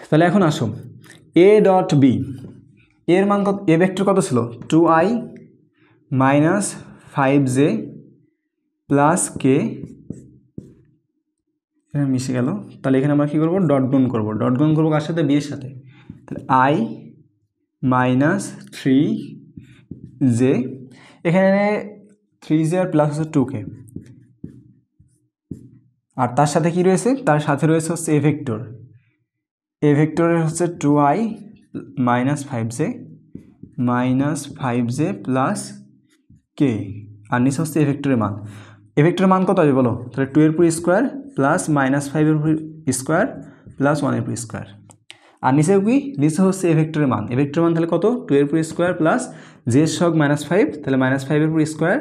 তাহলে এখন আসো এ ডট বি, এর মান কত? এ ভেক্টর কত ছিল? 2i মাইনাস 5j প্লাস কে, এখানে মিশে গেল। তাহলে এখানে আমরা কী করবো? ডট গুণ করবো। ডট গুণ করবো কার সাথে? বি এর সাথে। তাহলে i মাইনাস 3j, এখানে 3j আর প্লাস হচ্ছে 2k, আর তার সাথে কি রয়েছে? তার সাথে রয়েছে হচ্ছে এ ভেক্টর। এ ভেক্টরের হচ্ছে 2i মাইনাস 5j প্লাস কে, আর নিচে হচ্ছে এ ভেক্টরের মান। এ ভেক্টরের মান কত হবে বলো? তাহলে 2 এর উপর স্কোয়ার প্লাস মাইনাস 5 এর উপর স্কোয়ার প্লাস 1 এর উপর স্কোয়ার, আর নিচে কি? নিচে হচ্ছে এ ভেক্টরের মান। এ ভেক্টরের মান তাহলে কত? 2 এর উপর স্কোয়ার প্লাস জে সহগ -5, তাহলে -5 এর উপর স্কোয়ার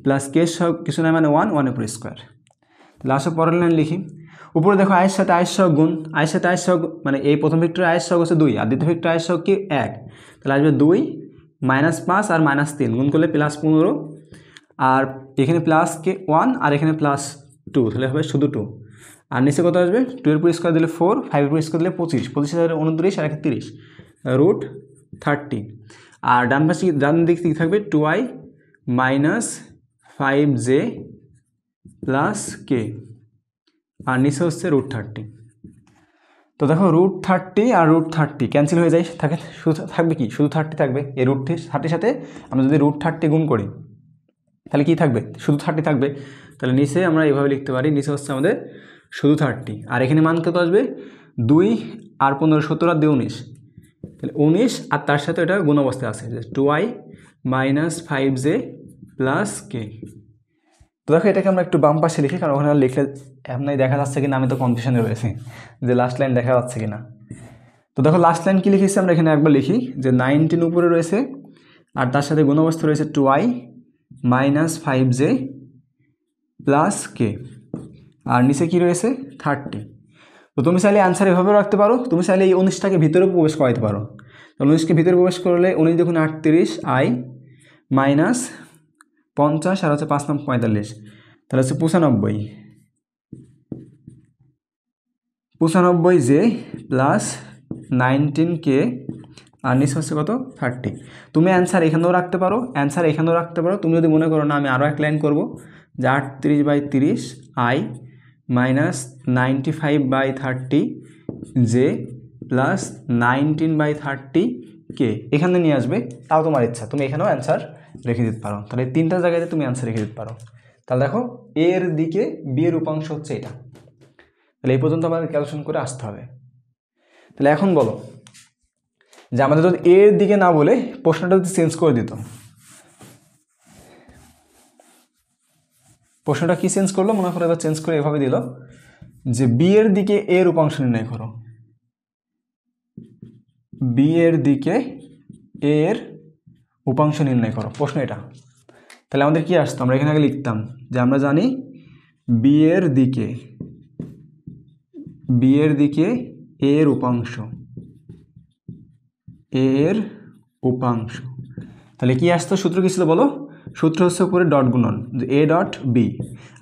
প্লাস কে সহগ কিছু নয় মানে 1 এর উপর স্কোয়ার। তাহলে আসো পরের লাইন লিখি। উপরে দেখো আয়ের সাথে আয়ের সহগ গুণ, আয়ের সাথে আয়ের সহগ, মানে এই প্রথম ভেক্টরের আয়ের সহগ হচ্ছে 2 আর দ্বিতীয় ভেক্টর আয়ের সহগ কি? 1। তাহলে আসবে 2 -5 আর -3 গুণ করলে +15, আর এখানে প্লাস কে 1 আর এখানে +2, তাহলে হবে শুধু 2। আর নিচে কত আসবে? 2 এর উপর স্কোয়ার দিলে 4, 5 এর উপর স্কোয়ার দিলে 25, 25 আর 29 আর 30, √30। আর ডান পাশে ডান দিক থেকে থাকবে 2i মাইনাস 5j প্লাস কে, আর নিচে হচ্ছে √30। তো দেখো √30 আর √30 ক্যান্সেল হয়ে যায়, থাকে শুধু থাকবে কি? শুধু 30 থাকবে। এই √30 সাথে আমরা যদি √30 গুণ করি তাহলে কি থাকবে? শুধু 30 থাকবে। তাহলে নিচে আমরা এইভাবে লিখতে পারি, নিচে হচ্ছে আমাদের শুধু 30, আর এখানে মান কত আসবে? 2 আর 15, 17 আর 2 19, তাহলে 19, আর তার সাথে এটা গুণ অবস্থায় আছে যে 2i মাইনাস 5j প্লাস কে। তো দেখো এটাকে আমরা একটু বাম পাশে লিখি, কারণ ওখানে লিখলে এমনি দেখা যাচ্ছে কিনা আমি তো কনফিউশনে রয়েছি যে লাস্ট লাইন দেখা যাচ্ছে কিনা। তো দেখো লাস্ট লাইন কী লিখেছি আমরা এখানে একবার লিখি যে 19 উপরে রয়েছে, আর তার সাথে গুণ অবস্থা রয়েছে 2i মাইনাস 5j প্লাস কে, আর নিচে কি রয়েছে? 30। তো তুমি চাইলে অ্যান্সার এভাবেও রাখতে পারো, তুমি চাইলে এই 19টাকে ভিতরে প্রবেশ করাইতে পারো। তো 19কে ভিতরে প্রবেশ করলে 19 দেখুন 38, i মাইনাস 50 আর হচ্ছে 5 নাম 45, তাহলে হচ্ছে 95j প্লাস 19k, আর নিচে হচ্ছে কত? 30। তুমি অ্যান্সার এখানেও রাখতে পারো, তুমি যদি মনে করো না আমি আরও এক লাইন করবো যে 38/30 i minus 95/30j plus 19/30k এখানে নিয়ে আসবে, তাও তোমার ইচ্ছা, তুমি এখানেও অ্যান্সার রেখে দিতে পারো। তাহলে 3টা জায়গাতে তুমি অ্যান্সার রেখে দিতে পারো। তাহলে দেখো এর দিকে বি এর উপাংশ হচ্ছে এটা। তাহলে এই পর্যন্ত আমাদের ক্যালকুলেশন করে আসতে হবে। তাহলে এখন বলো যে আমাদের যদি এর দিকে না বলে প্রশ্নটা যদি চেঞ্জ করে দিত, প্রশ্নটা কি চেঞ্জ করলো? মনে করো এবার চেঞ্জ করে এভাবে দিল যে বি এর দিকে এর উপাংশ নির্ণয় করো, বি এর দিকে এর উপাংশ নির্ণয় করো, প্রশ্ন এটা। তাহলে আমাদের কি আসতো? আমরা এখানে আগে লিখতাম যে আমরা জানি বি এর দিকে এর উপাংশ, তাহলে কি আসতো? সূত্র কি ছিল বলো? সূত্র হচ্ছে উপরে ডট গুণন, যে এ ডট বি,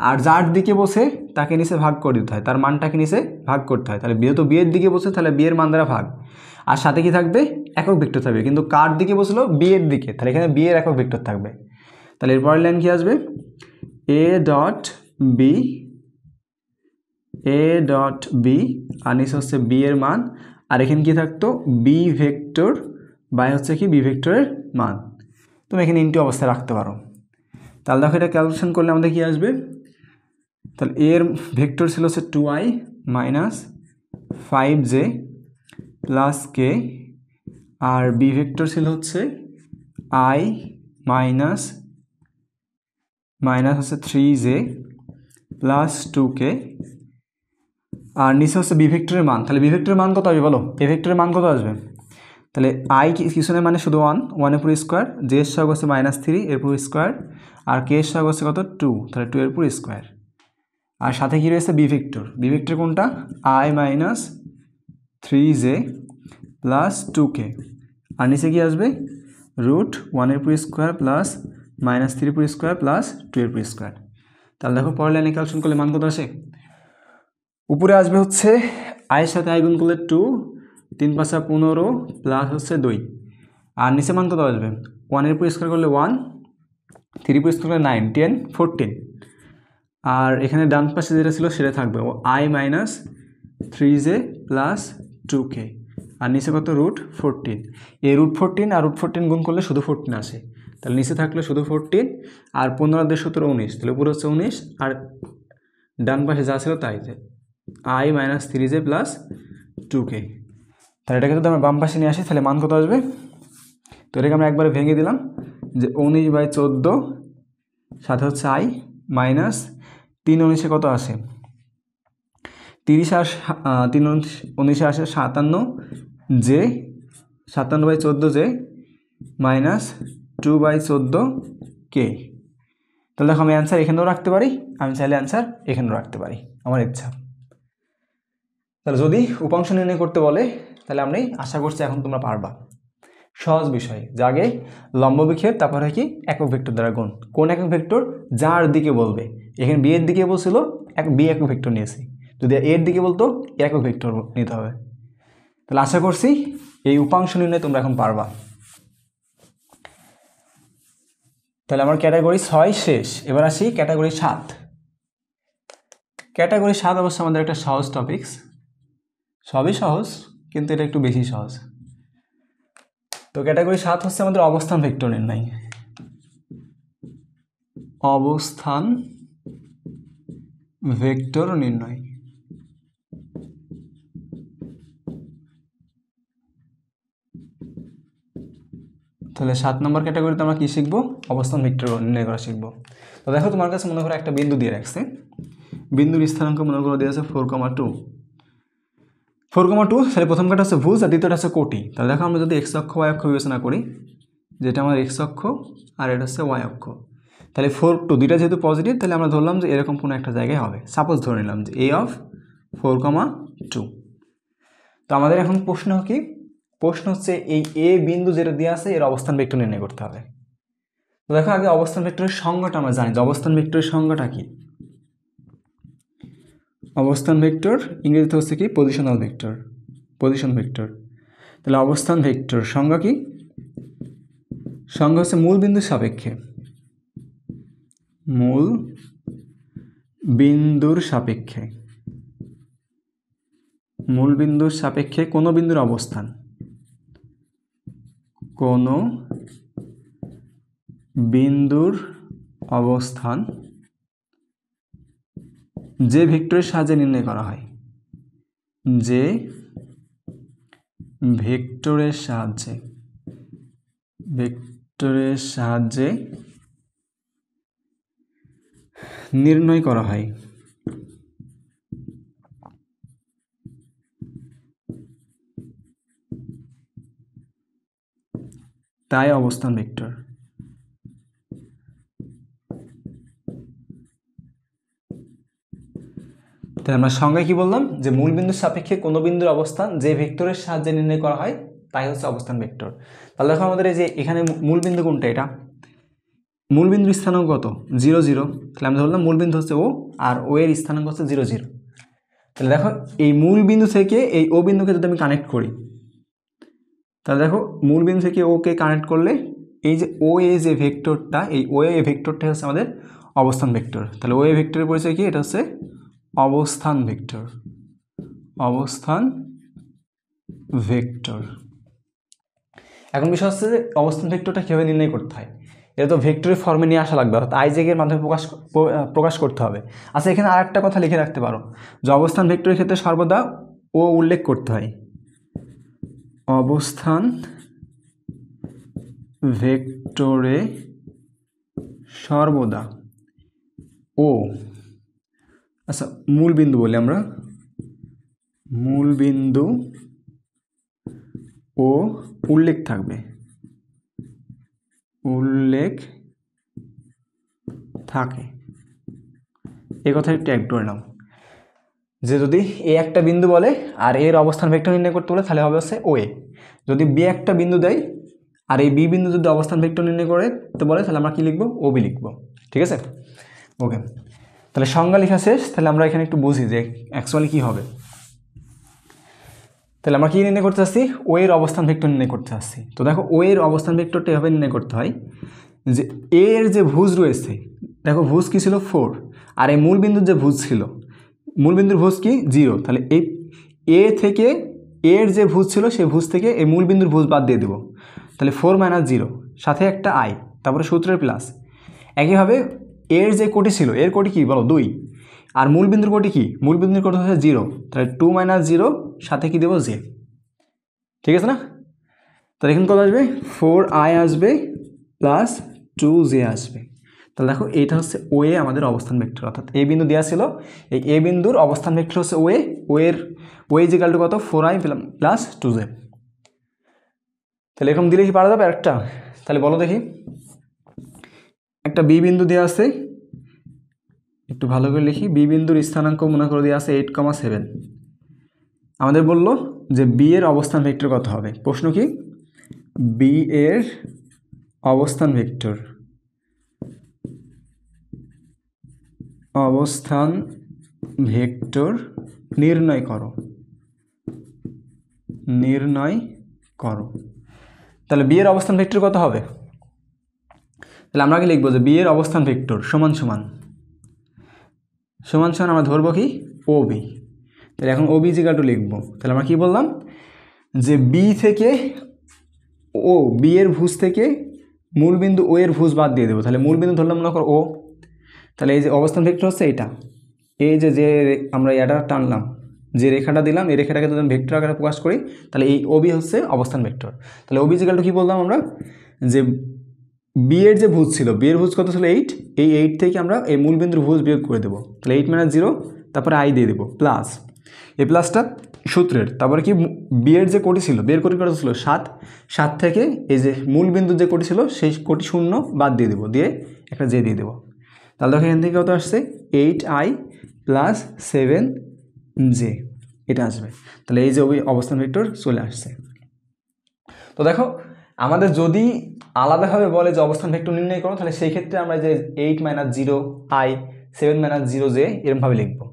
আর যার দিকে বসে তাকে নিচে ভাগ করে দিতে হয়, তার মানটাকে নিচে ভাগ করতে হয়। তাহলে যেহেতু বি এর দিকে বসে তাহলে বি এর মান দ্বারা ভাগ, আর সাথে কি থাকবে? একক ভেক্টর থাকবে, কিন্তু কার দিকে বসলো? বি এর দিকে, তাহলে এখানে বি এর একক ভেক্টর থাকবে। তাহলে এরপরের লাইন কি আসবে? এ ডট বি, আর নিচে হচ্ছে বি এর মান, আর এখানে কি থাকতো? বি ভেক্টর বাই হচ্ছে কি? বি ভেক্টরের মান। তুমি এখানে ইনটু অবস্থায় রাখতে পারো। তাহলে দেখো এটা ক্যালকুলেশন করলে আমাদের কি আসবে? তাহলে এর ভেক্টর ছিল হচ্ছে 2i মাইনাস 5j প্লাস কে, আর বি ভেক্টর ছিল হচ্ছে i মাইনাস হচ্ছে 3j প্লাস 2k, আর নিচে হচ্ছে বি ভেক্টরের মান। তাহলে বি ভেক্টরের মান কত আসবে বলো, এ ভেক্টরের মান কত আসবে? তাহলে আই কিছু নেই মানে শুধু 1 এর পুরো স্কোয়ার, জে এর সহগ হচ্ছে -3 এর পুরো স্কোয়ার, আর কে এর সহগ হচ্ছে কত 2, তাহলে 2 এর পুরো স্কোয়ার। আর সাথে কি রয়েছে বি ভেক্টর, বি ভেক্টর কোনটা I - 3j প্লাস 2k, আর নিচে কি আসবে √1 এর পুরো স্কোয়ার প্লাস -3 এর পুরো স্কোয়ার প্লাস 2 এর পুরো স্কোয়ার। তাহলে দেখো পরের লাইনে ক্যালকুলেশন করলে মান কত আসে? উপরে আসবে হচ্ছে আয়ের সাথে আই গুণ করলে 2, 3 × 5 = 15 প্লাস হচ্ছে 2, আর নিচে মান কত আসবে 1 এর পুরো স্কোয়ার করলে 1, 3 পুরো স্কোয়ার করলে 9, 10, 14, আর এখানে ডান পাশে যেটা ছিল সেটা থাকবে I - 3j প্লাস 2k, আর নিচে কত √14, এই √14 আর √14 গুণ করলে শুধু 14 আসে, তাহলে নিচে থাকলে শুধু 14, আর 15 দিয়ে 17 19, তাহলে উপরে হচ্ছে 19, আর ডান পাশে যা ছিল তাই, যে I - 3j প্লাস 2k। তাহলে এটাকে যদি আমরা বাম পাশে নিয়ে আসি তাহলে মান কত আসবে? তো এটাকে আমরা একবারে ভেঙে দিলাম, যে 19/14 সাথে হচ্ছে I মাইনাস 3 19 কত আসে 30, আর 3 19 আসে 57, যে 57/14 যে মাইনাস 2/14k। তাহলে দেখো আমি অ্যান্সার এখানেও রাখতে পারি, আমি চাইলে অ্যান্সার এখানেও রাখতে পারি, আমার ইচ্ছা। তাহলে যদি উপাংশ নির্ণয় করতে বলে তাহলে আমি আশা করছি এখন তোমরা পারবা। সহজ বিষয়, যে আগে লম্ব বিক্ষেপ, তারপরে কি একক ভেক্টর দ্বারা গুণ। কোন একক ভেক্টর? যার দিকে বলবে। এখানে বি এর দিকে বলছিল, বি একক ভেক্টর নিয়েছি, যদি এর দিকে বলতো একক ভেক্টর নিতে হবে। তাহলে আশা করছি এই উপাংশ নির্ণয় তোমরা এখন পারবা। তাহলে আমার ক্যাটাগরি 6 শেষ, এবার আসি ক্যাটাগরি 7। ক্যাটাগরি 7 অবশ্য আমাদের একটা সহজ টপিকস, সবই সহজ কিন্তু এটা একটু বেশি সহজ। তো ক্যাটাগরি 7 হচ্ছে আমাদের অবস্থান ভেক্টর নির্ণয়। অবস্থান ভেক্টর নির্ণয়। তাহলে 7 নম্বর ক্যাটাগরিতে আমরা কি শিখবো? অবস্থান ভেক্টর নির্ণয় করা শিখবো। তো দেখো তোমার কাছে মনে করো একটা বিন্দু দিয়ে রাখছে, বিন্দুর স্থানাঙ্ক মনে করো দিয়ে আছে 4,2, 4,2, তাহলে প্রথম কাটা হচ্ছে ভুজ আর দ্বিতীয়টা হচ্ছে কোটি। তাহলে দেখো আমরা যদি এক্স অক্ষ ওয়াই অক্ষ বিবেচনা করি, যেটা আমার এক্স অক্ষ আর এটা হচ্ছে ওয়াই অক্ষ, তাহলে 4,2 দুইটা যেহেতু পজিটিভ, তাহলে আমরা ধরলাম যে এরকম কোনো একটা জায়গায় হবে। সাপোজ ধরে নিলাম যে A of 4,2। তো আমাদের এখন প্রশ্ন কি? প্রশ্ন হচ্ছে এই এ বিন্দু যেটা দেওয়া আছে এর অবস্থান ভেক্টর নির্ণয় করতে হবে। তো দেখো আগে অবস্থান ভেক্টরের সংজ্ঞাটা আমরা জানি, যে অবস্থান ভেক্টরের সংজ্ঞাটা কি। অবস্থান ভেক্টর ইংরেজিতে হচ্ছে কি পজিশনাল ভেক্টর, পজিশন ভেক্টর। তাহলে অবস্থান ভেক্টর সংজ্ঞা কি? সংজ্ঞা হচ্ছে মূল বিন্দুর সাপেক্ষে, মূল বিন্দুর সাপেক্ষে, মূল বিন্দুর সাপেক্ষে কোনো বিন্দুর অবস্থান, কোনো বিন্দুর অবস্থান যে ভেক্টরের সাহায্যে নির্ণয় করা হয়, যে ভেক্টরের সাহায্যে, ভেক্টরের সাহায্যে নির্ণয় করা হয়। তাই অবস্থান ভেক্টর। তাহলে আমরা সংজ্ঞায় কি বললাম? যে মূল বিন্দুর সাপেক্ষে কোনো বিন্দুর অবস্থান যে ভেক্টরের সাহায্যে নির্ণয় করা হয় তাই হচ্ছে অবস্থান ভেক্টর। তাহলে দেখো আমাদের এই যে এখানে মূল বিন্দু কোনটা? এটা মূল বিন্দুর স্থানাঙ্ক কত? 0 0। তাহলে আমরা ধরলাম মূল বিন্দু হচ্ছে ও, আর ও এর স্থানাঙ্ক হচ্ছে 0 0। তাহলে দেখো এই মূল বিন্দু থেকে এই ও বিন্দুকে যদি আমি কানেক্ট করি, তাহলে দেখো মূল বিন্দু থেকে ওকে কানেক্ট করলে এই যে ও এ যে ভেক্টরটা, এই ও এ ভেক্টরটা হচ্ছে আমাদের অবস্থান ভেক্টর। তাহলে ও এ ভেক্টরের পরিচয় কি? এটা হচ্ছে অবস্থান ভেক্টর, অবস্থান ভেক্টর। এখন বিষয় হচ্ছে যে অবস্থান ভেক্টরটা কীভাবে নির্ণয় করতে হয়। এটা তো ভেক্টরের ফর্মে নিয়ে আসা লাগবে, অর্থাৎ আইজেকের মাধ্যমে প্রকাশ করতে হবে। আচ্ছা, এখানে আর একটা কথা লিখে রাখতে পারো, যে অবস্থান ভেক্টরের ক্ষেত্রে সর্বদা ও উল্লেখ করতে হয়। অবস্থান ভেক্টরে সর্বদা ও, আচ্ছা মূল বিন্দু বলি আমরা, মূল বিন্দু ও উল্লেখ থাকবে, উল্লেখ থাকে, এই কথা একটু অ্যাড করে নাও যে যদি এ একটা বিন্দু বলে আর এর অবস্থান ভেক্টর নির্ণয় করতে বলে তাহলে হবে হচ্ছে ও এ। যদি বি একটা বিন্দু দেয় আর এই বি বিন্দু যদি অবস্থান ভেক্টর নির্ণয় করে তো বলে তাহলে আমরা কি লিখবো, ও বি লিখবো। ঠিক আছে, ওকে। তাহলে সংজ্ঞা লেখা শেষ। তাহলে আমরা এখানে একটু বুঝি যে অ্যাকচুয়ালি কী হবে। তাহলে আমরা কী নির্ণয় করতে চাচ্ছি, ও এর অবস্থান ভেক্টর নির্ণয় করতে চাচ্ছি। তো দেখো ও এর অবস্থান ভেক্টরটা এভাবে নির্ণয় করতে হয় যে এর যে ভুজ রয়েছে, দেখো ভুজ কী ছিল 4, আর এই মূল বিন্দুর যে ভুজ ছিল, মূল বিন্দুর ভুজ কি 0, তাহলে এই এ থেকে এর যে ভুজ ছিল সেই ভুজ থেকে এই মূল বিন্দুর ভুজ বাদ দিয়ে দেবো, তাহলে 4 - 0 সাথে একটা আই, তারপরে সূত্রের প্লাস। একইভাবে এর যে কোটি ছিল, এর কোটি কি বলো 2, আর মূল বিন্দুর কোটি কি, মূল বিন্দুর কোটি হচ্ছে 0, তাহলে 2 - 0 সাথে কি দেবো, জে। ঠিক আছে না? তাহলে এখানে কত আসবে, 4i আসবে প্লাস 2j আসবে। তাহলে দেখো এইটা হচ্ছে ও এ আমাদের অবস্থান ভেক্টর, অর্থাৎ এ বিন্দু দেওয়া ছিল, এই এ বিন্দুর অবস্থান ভেক্টর হচ্ছে ও এ, ও এ ইকুয়াল টু কত, 4i প্লাস 2j। তাহলে এরকম দিলে কি পারা যাবে আরেকটা? তাহলে বলো দেখি, একটা বি বিন্দু দেওয়া আছে, একটু ভালো করে লিখি, বি বিন্দুর স্থানাঙ্ক মনে করে দেওয়া আছে 8,7। আমাদের বলল যে বি এর অবস্থান ভেক্টর কত হবে। প্রশ্ন কি, বি এর অবস্থান ভেক্টর, অবস্থান ভেক্টর নির্ণয় করো, নির্ণয় করো। তাহলে বি এর অবস্থান ভেক্টর কত হবে? তাহলে আমরা কি লিখবো যে বি এর অবস্থান ভেক্টর সমান সমান আমরা ধরবো কি, ও বি। তাহলে এখন ও বি ইকুয়াল টু লিখবো। তাহলে আমরা কি বললাম যে বি থেকে ও, বি এর ভুজ থেকে মূল বিন্দু ও এর ভুজ বাদ দিয়ে দেবো। তাহলে মূল বিন্দু ধরলাম মনে করো ও, তাহলে এই যে অবস্থান ভেক্টর হচ্ছে এইটা, এই যে আমরা এটা টানলাম, যে রেখাটা দিলাম এই রেখাটাকে যদি ভেক্টর আকারে প্রকাশ করি তাহলে এই ওবি হচ্ছে অবস্থান ভেক্টর। তাহলে ওবি ইকুয়াল টু কী বললাম আমরা, যে বি এর যে ভুজ ছিল, বি এর ভুজ কত ছিল 8, এই 8 থেকে আমরা এই মূল বিন্দুর ভুজ বিয়োগ করে দেবো, তাহলে 8 - 0, তারপরে আই দিয়ে দেবো প্লাস, এই প্লাসটা সূত্রের, তারপরে কি বি এর যে কোটি ছিল, বি এর কোটি কত ছিল 7 থেকে এই যে মূল বিন্দুর যে কোটি ছিল সেই কোটি শূন্য বাদ দিয়ে দেবো, দিয়ে একটা জে দিয়ে দেবো। তাহলে দেখো এখান থেকে কত আসছে, 8i প্লাস 7j, এটা আসবে। তাহলে এই যে অবস্থান ভেক্টর চলে আসছে। তো দেখো আমাদের যদি আলাদাভাবে বলে যে অবস্থান ভেক্টর নির্ণয় করো, তাহলে সেই ক্ষেত্রে আমরা যে 8 - 0i 7 - 0j এরকমভাবে লিখবো।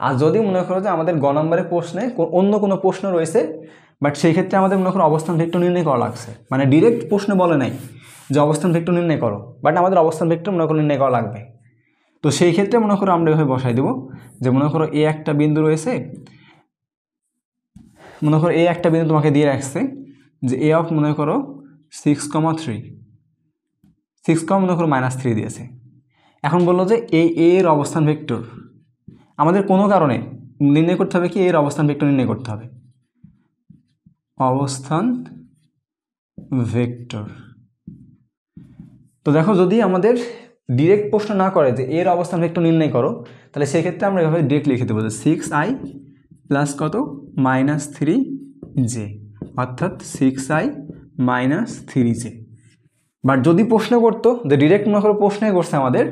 আর যদি মনে করো যে আমাদের গ নম্বরের প্রশ্নে অন্য কোনো প্রশ্ন রয়েছে, বাট সেই ক্ষেত্রে আমাদের মনে করো অবস্থান ভেক্টর নির্ণয় করা লাগছে, মানে ডিরেক্ট প্রশ্ন বলে নাই যে অবস্থান ভেক্টর নির্ণয় করো, বাট আমাদের অবস্থান ভেক্টর মনে করো নির্ণয় করা লাগবে। তো সেই ক্ষেত্রে মনে করো আমরা এভাবে বসাই দেবো যে মনে করো এ একটা বিন্দু রয়েছে, মনে করো এ একটা বিন্দু তোমাকে দিয়ে রাখছে যে এ অফ মনে করো 6,3, মনে করো -3 দিয়েছে। এখন বললো যে এই এর অবস্থান ভেক্টর আমাদের কোনো কারণে নির্ণয় করতে হবে কি, এর অবস্থান ভেক্টর নির্ণয় করতে হবে, অবস্থান ভেক্টর। তো দেখো যদি আমাদের ডিরেক্ট প্রশ্ন না করে যে এর অবস্থান ভেক্টর নির্ণয় করো, তাহলে সেক্ষেত্রে আমরা এভাবে ডিরেক্ট লিখে দেবো যে 6i প্লাস কত -3j, অর্থাৎ 6i - 3j। বাট যদি প্রশ্ন করতো যে ডিরেক্ট মনে করো প্রশ্নই করছে আমাদের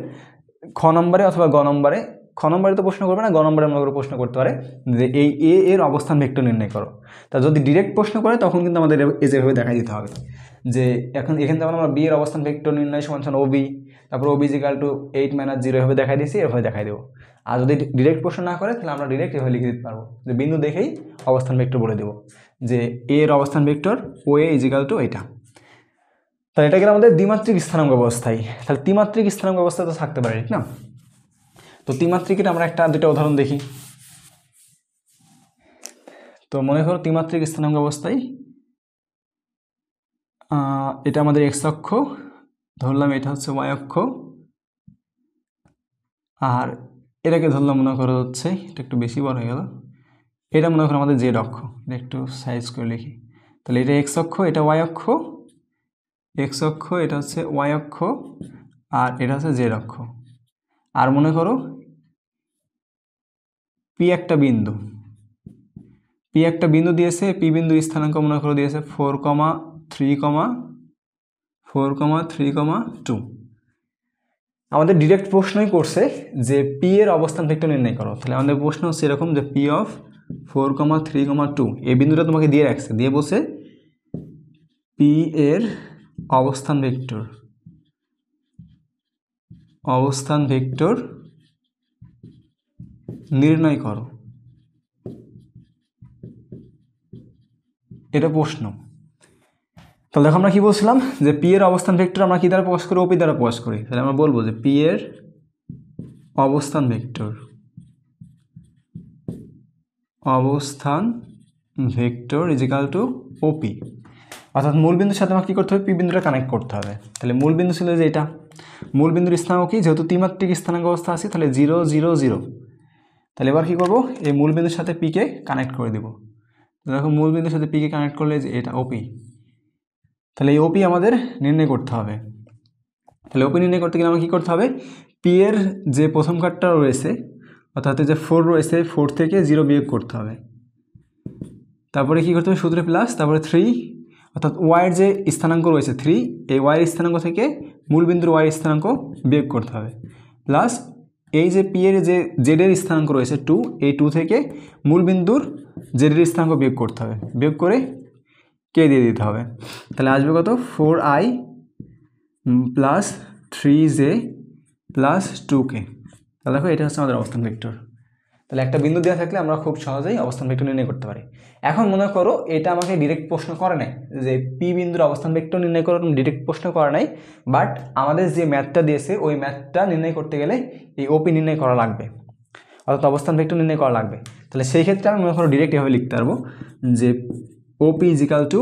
খ নম্বরে অথবা গ নম্বরে, খ নম্বরে তো প্রশ্ন করবে না, গ নম্বরে মনে করো প্রশ্ন করতে পারে যে এই এ এর অবস্থান ভেক্টর নির্ণয় করো। তা যদি ডিরেক্ট প্রশ্ন করে তখন কিন্তু আমাদের যেভাবে দেখাই দিতে হবে যে এখন এখান থেকে আমরা বি এর অবস্থান ভেক্টর নির্ণয় সমান ওবি, তারপর ওবি ইকুয়াল টু 8 - 0 এভাবে দেখাই দিয়েছি, এভাবে দেখাই দেবো। আর যদি ডিরেক্ট প্রশ্ন না করে তাহলে আমরা ডিরেক্ট এভাবে লিখে দিতে পারবো যে বিন্দু দেখেই অবস্থান ভেক্টর বলে দেবো যে এ এর অবস্থান vector O A equal to এটা। তাহলে এটা গেলে আমাদের দ্বিমাত্রিক স্থানাঙ্ক ব্যবস্থায়। তাহলে ত্রিমাত্রিক স্থানাঙ্ক ব্যবস্থা তো থাকতে পারে, ঠিক না? তো ত্রিমাত্রিকের আমরা দুটো উদাহরণ দেখি। তো মনে করো ত্রিমাত্রিক স্থানাঙ্ক অবস্থায় এটা আমাদের এক্স অক্ষ ধরলাম, এটা হচ্ছে ওয়াই অক্ষ, আর এটাকে ধরলাম মনে করো হচ্ছে, এটা একটু বেশি বড় হয়ে গেল, এটা মনে করো আমাদের জেড অক্ষ, এটা একটু সাইজ করে লিখি। তাহলে এটা এক্স অক্ষ, এটা ওয়াই অক্ষ, এক্স অক্ষ এটা হচ্ছে ওয়াই অক্ষ, আর এটা হচ্ছে জেড অক্ষ। আর মনে করো পি একটা বিন্দু, পি একটা বিন্দু দিয়েছে, পি বিন্দুর স্থানাঙ্ক মনে করে দিয়েছে 4,3,2। আমাদের ডিরেক্ট প্রশ্নই করছে যে পি এর অবস্থান ভেক্টর নির্ণয় করো। তাহলে আমাদের প্রশ্ন হচ্ছে এরকম যে পি অফ 4,3,2 এই বিন্দুটা তোমাকে দিয়ে রাখছে, দিয়ে বলছে পি এর অবস্থান ভেক্টর নির্ণয় করো, এটা প্রশ্ন। তাহলে দেখো আমরা কি বলছিলাম যে পি এর অবস্থান ভেক্টর আমরা কি দ্বারা প্রকাশ করি, ওপি দ্বারা প্রকাশ করি। তাহলে আমরা বলবো যে পি এর অবস্থান ভেক্টর ইজিক্যাল টু ওপি, অর্থাৎ মূল বিন্দুর সাথে আমাকে কী করতে হবে, পি বিন্দুটা কানেক্ট করতে হবে। তাহলে মূল বিন্দু ছিল যে এটা, মূল বিন্দুর স্থানাঙ্ক কি, যেহেতু ত্রিমাত্রিক স্থানাঙ্ক অবস্থা আছে, তাহলে 0 0 0। তাহলে এবার কী করবো, এই মূল বিন্দুর সাথে পিকে কানেক্ট করে দেবো। দেখো মূল বিন্দুর সাথে পিকে কানেক্ট করলে যে এটা ওপি, তাহলে এই ওপি আমাদের নির্ণয় করতে হবে। তাহলে ওপি নির্ণয় করতে গেলে আমাকে কী করতে হবে, পি এর যে প্রথম কার্ডটা রয়েছে অর্থাৎ যে 4 রয়েছে, 4 থেকে 0 বিয়োগ করতে হবে। তারপরে কী করতে হবে, সূত্রে প্লাস, তারপরে 3, অর্থাৎ ওয়াইয়ের যে স্থানাঙ্ক রয়েছে 3, এই ওয়াইয়ের স্থানাঙ্ক থেকে মূলবিন্দুর ওয়াইয়ের স্থানাঙ্ক বিয়োগ করতে হবে, প্লাস এই যে পি এর যে জেডের স্থানাঙ্ক রয়েছে 2, এই 2 থেকে মূলবিন্দুর জেডের স্থানাঙ্ক বিয়োগ করতে হবে, বিয়োগ করে কে দিয়ে দিতে হবে। তাহলে আসবে কত, 4i plus 3j plus 2k। তাহলে দেখো এটা হচ্ছে আমাদের অবস্থান ভেক্টর। তাহলে একটা বিন্দু দেওয়া থাকলে আমরা খুব সহজেই অবস্থান ভেক্টর নির্ণয় করতে পারি। এখন মনে করো এটা আমাকে ডিরেক্ট প্রশ্ন করে নাই যে পি বিন্দুর অবস্থান ভেক্টর নির্ণয় করো, ডিরেক্ট প্রশ্ন করে নাই, বাট আমাদের যে ম্যাথটা দিয়েছে ওই ম্যাথটা নির্ণয় করতে গেলে এই ওপি নির্ণয় করা লাগবে, অর্থাৎ অবস্থান ভেক্টর নির্ণয় করা লাগবে। তাহলে সেই ক্ষেত্রে আমি মনে করো ডিরেক্ট এভাবে লিখতে পারবো যে ওপি ইজিক্যাল টু,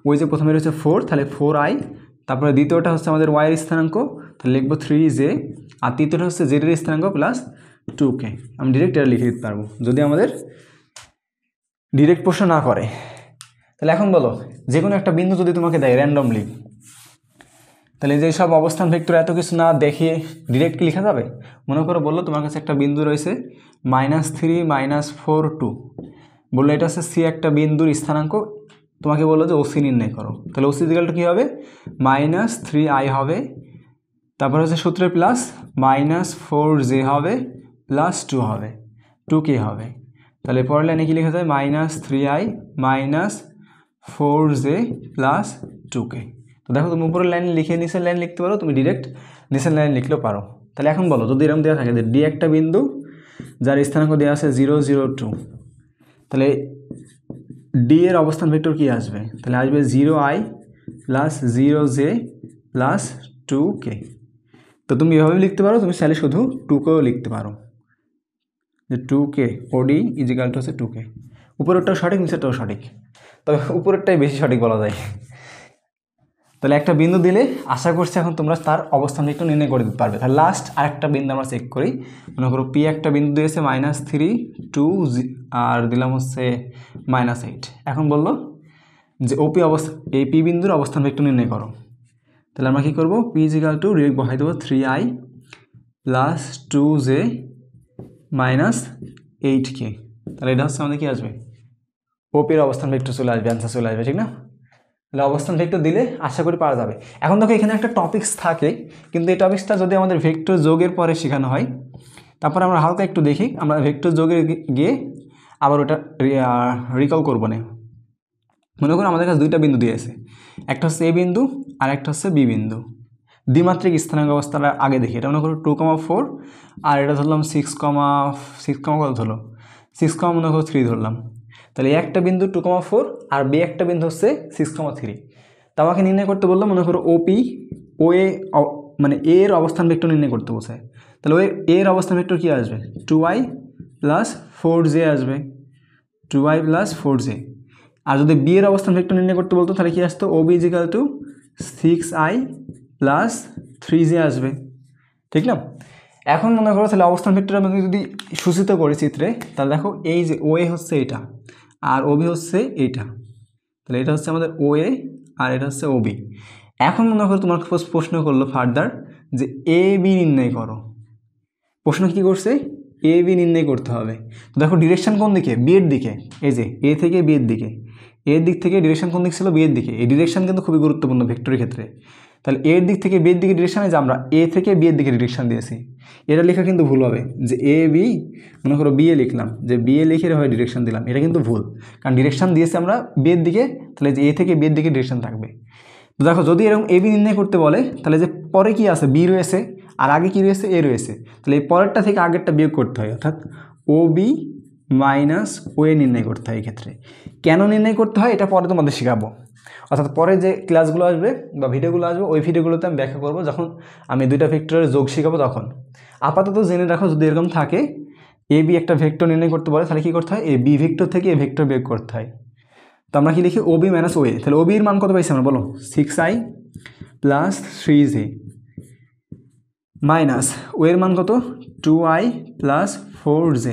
ওই যে প্রথমে রয়েছে 4, তাহলে 4i, তারপরে দ্বিতীয়টা হচ্ছে আমাদের ওয়াইয়ের স্থানাঙ্ক, তাহলে লিখবো 3j, আর তৃতীয়টা হচ্ছে জেডের স্থানাঙ্ক প্লাস 2k। আমি ডিরেক্ট এটা লিখে দিতে পারবো যদি আমাদের ডিরেক্ট প্রশ্ন না করে। তাহলে এখন বলো, যে কোনো একটা বিন্দু যদি তোমাকে দেয় র্যান্ডমলি, তাহলে যে সব অবস্থান ভেক্টর এত কিছু না দেখিয়ে ডিরেক্ট কি লেখা যাবে? মনে করো বললো তোমার কাছে একটা বিন্দু রয়েছে -3 -4 2, বললো এটা হচ্ছে সি একটা বিন্দুর স্থানাঙ্ক, তোমাকে বললো যে ওসি নির্ণয় করো। তাহলে ওসি ইকুয়ালটা কী হবে, -3i হবে, তারপর হচ্ছে সূত্রে প্লাস -4j হবে প্লাস 2 হবে, 2k হবে। তাহলে পরের লাইনে কী লেখা যায়, -3i -4j প্লাস 2k। তো দেখো তুমি উপরের লাইন লিখে নিচের লাইন লিখতে পারো, তুমি ডিরেক্ট নিচের লাইন লিখলেও পারো। তাহলে এখন বলো, যদি এরকম দেওয়া থাকে যে ডি একটা বিন্দু যার স্থানাঙ্ক দেওয়া আছে 0 0 2, তাহলে ডি এর অবস্থান ভেক্টর কি আসবে? তাহলে আসবে 0i plus 0j plus 2k। তো তুমি এভাবে লিখতে পারো, তুমি চাইলে শুধু 2কেও লিখতে পারো যে 2k ওডি ইজিক্যাল টু হচ্ছে 2k। উপরেরটাও সঠিক, নিচেরটাও সঠিক, তবে উপরেরটাই বেশি সঠিক বলা যায়। তাহলে একটা বিন্দু দিলে আশা করছি এখন তোমরা তার অবস্থান একটু নির্ণয় করে দিতে পারবে। তাহলে লাস্ট আরেকটা বিন্দু আমরা চেক করি। মনে করো পি একটা বিন্দু দিয়েছে -3 2 আর দিলাম হচ্ছে -8। এখন বললো যে ওপি অবস্থা, এই পি বিন্দুর অবস্থান একটু নির্ণয় করো। তাহলে আমরা কী করবো, পি ইজিক্যাল টু ডিরেক্ট বসাই দেবো 3i plus 2j minus 8k। তাহলে এটা হচ্ছে আমাদের কী আসবে, ওপির অবস্থান ভেক্টর চলে আসবে, অ্যান্সার চলে আসবে, ঠিক না? তাহলে অবস্থান ভেক্টর দিলে আশা করি পারা যাবে। এখন দেখো এখানে একটা টপিক্স থাকে, কিন্তু এই টপিক্সটা যদি আমাদের ভেক্টর যোগের পরে শেখানো হয়, তারপরে আমরা হালকা একটু দেখি, আমরা ভেক্টর যোগে গিয়ে আবার ওটা রিকল করবো না। মনে করো আমাদের কাছে দুইটা বিন্দু দিয়েছে, একটা হচ্ছে এ বিন্দু আর একটা হচ্ছে বি বিন্দু। দ্বিমাত্রিক স্থানাঙ্ক অবস্থাটা আগে দেখি। এটা মনে করো 2,4 আর এটা ধরলাম 6, কত ধরলো 6, মনে করো 3 ধরলাম। তাহলে একটা বিন্দু 2,4 আর বি একটা বিন্দু হচ্ছে 6,3। তা আমাকে নির্ণয় করতে বললো, মনে করো ওপি ও এ, মানে এ এর অবস্থান ভেক্টর নির্ণয় করতে বলছে। তাহলে ওই এর অবস্থান ভেক্টর কী আসবে, 2i প্লাস 4j আসবে, 2i প্লাস 4j। আর যদি বি এর অবস্থান ভেক্টর নির্ণয় করতে বলতো তাহলে কী আসতো, Obi is equal two 6i plus 3j আসবে, ঠিক না? এখন মনে করো তাহলে অবস্থান ভেক্টর আমি যদি সূচিত করি চিত্রে, তাহলে দেখো এই যে ও এ হচ্ছে এটা আর ওবি হচ্ছে এইটা, তাহলে এটা হচ্ছে আমাদের ও এ আর এটা হচ্ছে ওবি। এখন মনে করো তোমার প্রশ্ন করলো ফার্দার যে এ বি নির্ণয় করো। প্রশ্ন কী করছে, এ বি নির্ণয় করতে হবে। তো দেখো ডিরেকশন কোন দিকে, বি এর দিকে, এই যে এ থেকে বি এর দিকে, এর দিক থেকে ডিরেকশন কোন দিক ছিল, বি এর দিকে। এই ডিরেকশন কিন্তু খুবই গুরুত্বপূর্ণ ভেক্টরের ক্ষেত্রে। তাহলে এর দিক থেকে বি এর দিকে ডিরেকশানে যে আমরা এ থেকে বি এর দিকে ডিরেকশন দিয়েছি, এটা লেখা কিন্তু ভুল হবে। যে এ বি, মনে করো বি এ লিখলাম, যে বি এ লিখে হয় ডিরেকশন দিলাম, এটা কিন্তু ভুল, কারণ ডিরেকশন দিয়েছি আমরা বি এর দিকে, তাহলে যে এ থেকে বি এর দিকে ডিরেকশন থাকবে। তো দেখো যদি এরকম এ বি নির্ণয় করতে বলে, তাহলে যে পরে কি আছে, বি রয়েছে, আর আগে কি রয়েছে, এ রয়েছে, তাহলে এই পরেরটা থেকে আগেরটা বিয়োগ করতে হয়, অর্থাৎ ও বি মাইনাস ও এ নির্ণয় করতে হয়। এক্ষেত্রে কেন নির্ণয় করতে হয় এটা পরে তোমাদের শেখাবো, অর্থাৎ পরে যে ক্লাসগুলো আসবে বা ভিডিওগুলো আসবে ওই ভিডিওগুলোতে আমি ব্যাখ্যা করবো, যখন আমি দুইটা ভেক্টরের যোগ শেখাবো তখন। আপাতত জেনে রাখো, যদি এরকম থাকে এ বি একটা ভেক্টর নির্ণয় করতে বলে, তাহলে কী করতে হয়, এই বি ভেক্টর থেকে এ ভেক্টর বিয়োগ করতে হয়। তো আমরা কি লিখি, ও বি মাইনাস ও এ, তাহলে ও বির মান কত পাইছি আমরা, বলো 6i প্লাস 3j মাইনাস ও এর মান কত 2i প্লাস 4j।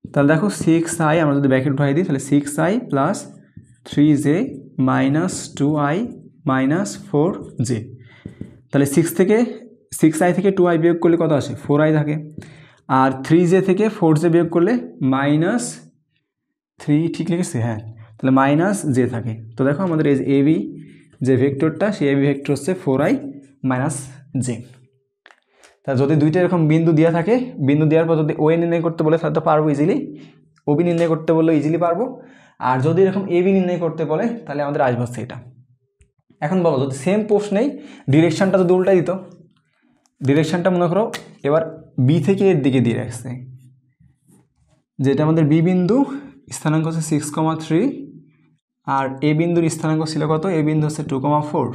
তাহলে দেখো 6i আমরা যদি ব্র্যাকেট উঠাই দিই, তাহলে 6i plus 3j minus 2i minus 4j। তাহলে 6i থেকে 2i বিয়োগ করলে কত আসে, 4i থাকে, আর 3j থেকে 4j বিয়োগ করলে মাইনাস 3, ঠিক লিখেছি, হ্যাঁ, তাহলে মাইনাস j থাকে। তো দেখো আমাদের এই এ বি যে ভেক্টরটা, সেই এ বি ভেক্টর হচ্ছে 4i মাইনাস j। তা যদি দুইটা এরকম বিন্দু দেওয়া থাকে, বিন্দু দেওয়ার পর যদি ও এ নির্ণয় করতে বলে তাহলে তো পারবো ইজিলি, ও বি নির্ণয় করতে বললে ইজিলি পারবো। আর যদি এরকম এ বি নির্ণয় করতে বলে তাহলে আমাদের আসবে হচ্ছে এটা। এখন বলো, যদি সেম প্রশ্নেই ডিরেকশানটা যদি উল্টা দিত, ডিরেকশানটা মনে করো এবার বি থেকে এর দিকে দিয়ে রাখছে, যেটা আমাদের বি বিন্দু স্থানাঙ্ক হচ্ছে 6,3, আর এ বিন্দুর স্থানাঙ্ক ছিল কত, এ বিন্দু হচ্ছে 2,4।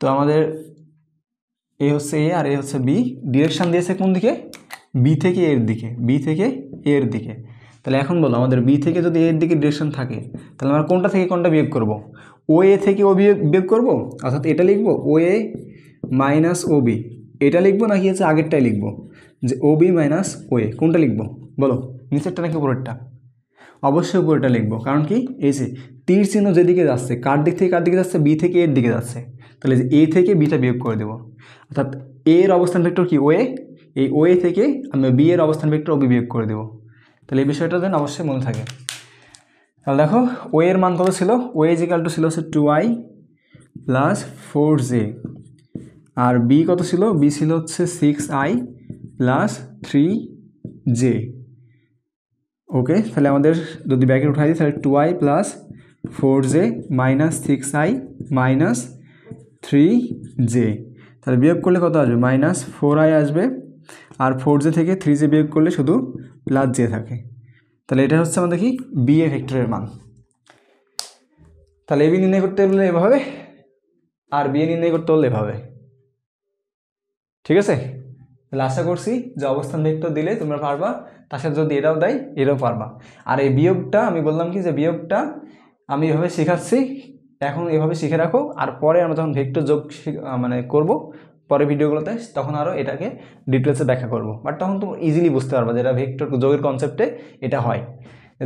তো আমাদের এ হচ্ছে এ আর এ হচ্ছে বি, ডিরেকশান দিয়েছে কোন দিকে, বি থেকে এর দিকে, বি থেকে এর দিকে। তাহলে এখন বলো, আমাদের বি থেকে যদি এর দিকে ডিরেকশন থাকে, তাহলে আমরা কোনটা থেকে কোনটা বিয়োগ করব, ও এ থেকে ও বি বিয়োগ করব, অর্থাৎ এটা লিখবো ও এ মাইনাস ও বি, এটা লিখবো নাকি হচ্ছে আগেরটাই লিখবো, যে ও বি মাইনাস ও এ, কোনটা লিখবো বলো, নিচেরটা নাকি উপরেরটা? অবশ্যই উপরেরটা লিখবো, কারণ কি, এই যে তীর চিহ্ন যেদিকে যাচ্ছে, কার দিক থেকে কার দিকে যাচ্ছে, বি থেকে এর দিকে যাচ্ছে, তাহলে যে এ থেকে বিটা বিয়োগ করে দেবো, অর্থাৎ এ এর অবস্থান ভেক্টর কি, ও এ, এই ও এ থেকে আমি বি এর অবস্থান ভেক্টর ও বি বিয়োগ করে দেবো। তাহলে এই বিষয়টা যেন অবশ্যই মনে থাকে। তাহলে দেখো ও এর মান কত ছিল, ও এ ইজিক্যাল টু ছিল হচ্ছে 2i প্লাস 4j, আর বি কত ছিল, বি ছিল হচ্ছে 6i প্লাস 3j। ওকে, তাহলে আমাদের যদি ব্র্যাকেট উঠাই দিই, তাহলে 2i plus 4j minus 6i minus 3j, তাহলে বিয়োগ করলে কত আসবে, মাইনাস 4i আসবে, আর 4j থেকে 3j বিয়োগ করলে শুধু প্লাস j থাকে। তাহলে এটা হচ্ছে আমাদের কি, বি এ ভেক্টরের মান। তাহলে এ বি নির্ণয় করতে বললে এভাবে, আর বি এ নির্ণয় করতে বললে এভাবে, ঠিক আছে? তাহলে আশা করছি যে অবস্থান ভেক্টর দিলে তোমরা পারবা, তার সাথে যদি এটাও দেয় এটাও পারবা। আর এই বিয়োগটা আমি বললাম কি, যে বিয়োগটা আমি এভাবে শেখাচ্ছি, এখন এভাবে শিখে রাখো, আর পরে আমরা যখন ভেক্টর যোগ মানে করব পরে ভিডিওগুলোতে, তখন আরও এটাকে ডিটেলসে ব্যাখ্যা করব, বাট তখন তুমি ইজিলি বুঝতে পারবা যে এটা ভেক্টর যোগের কনসেপ্টে এটা হয়।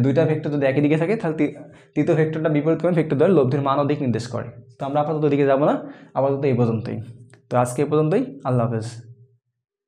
দুইটা ভেক্টর যদি একই দিকে থাকে, তাহলে তৃতীয় ভেক্টরটা বিপরীত করে ভেক্টর দ্বয়ের লব্ধির মান ও দিক নির্দেশ করে। তো আমরা আপাতত দিকে যাব না, আপাতত এই পর্যন্তই। তো আজকে এই পর্যন্তই, আল্লাহ হাফেজ।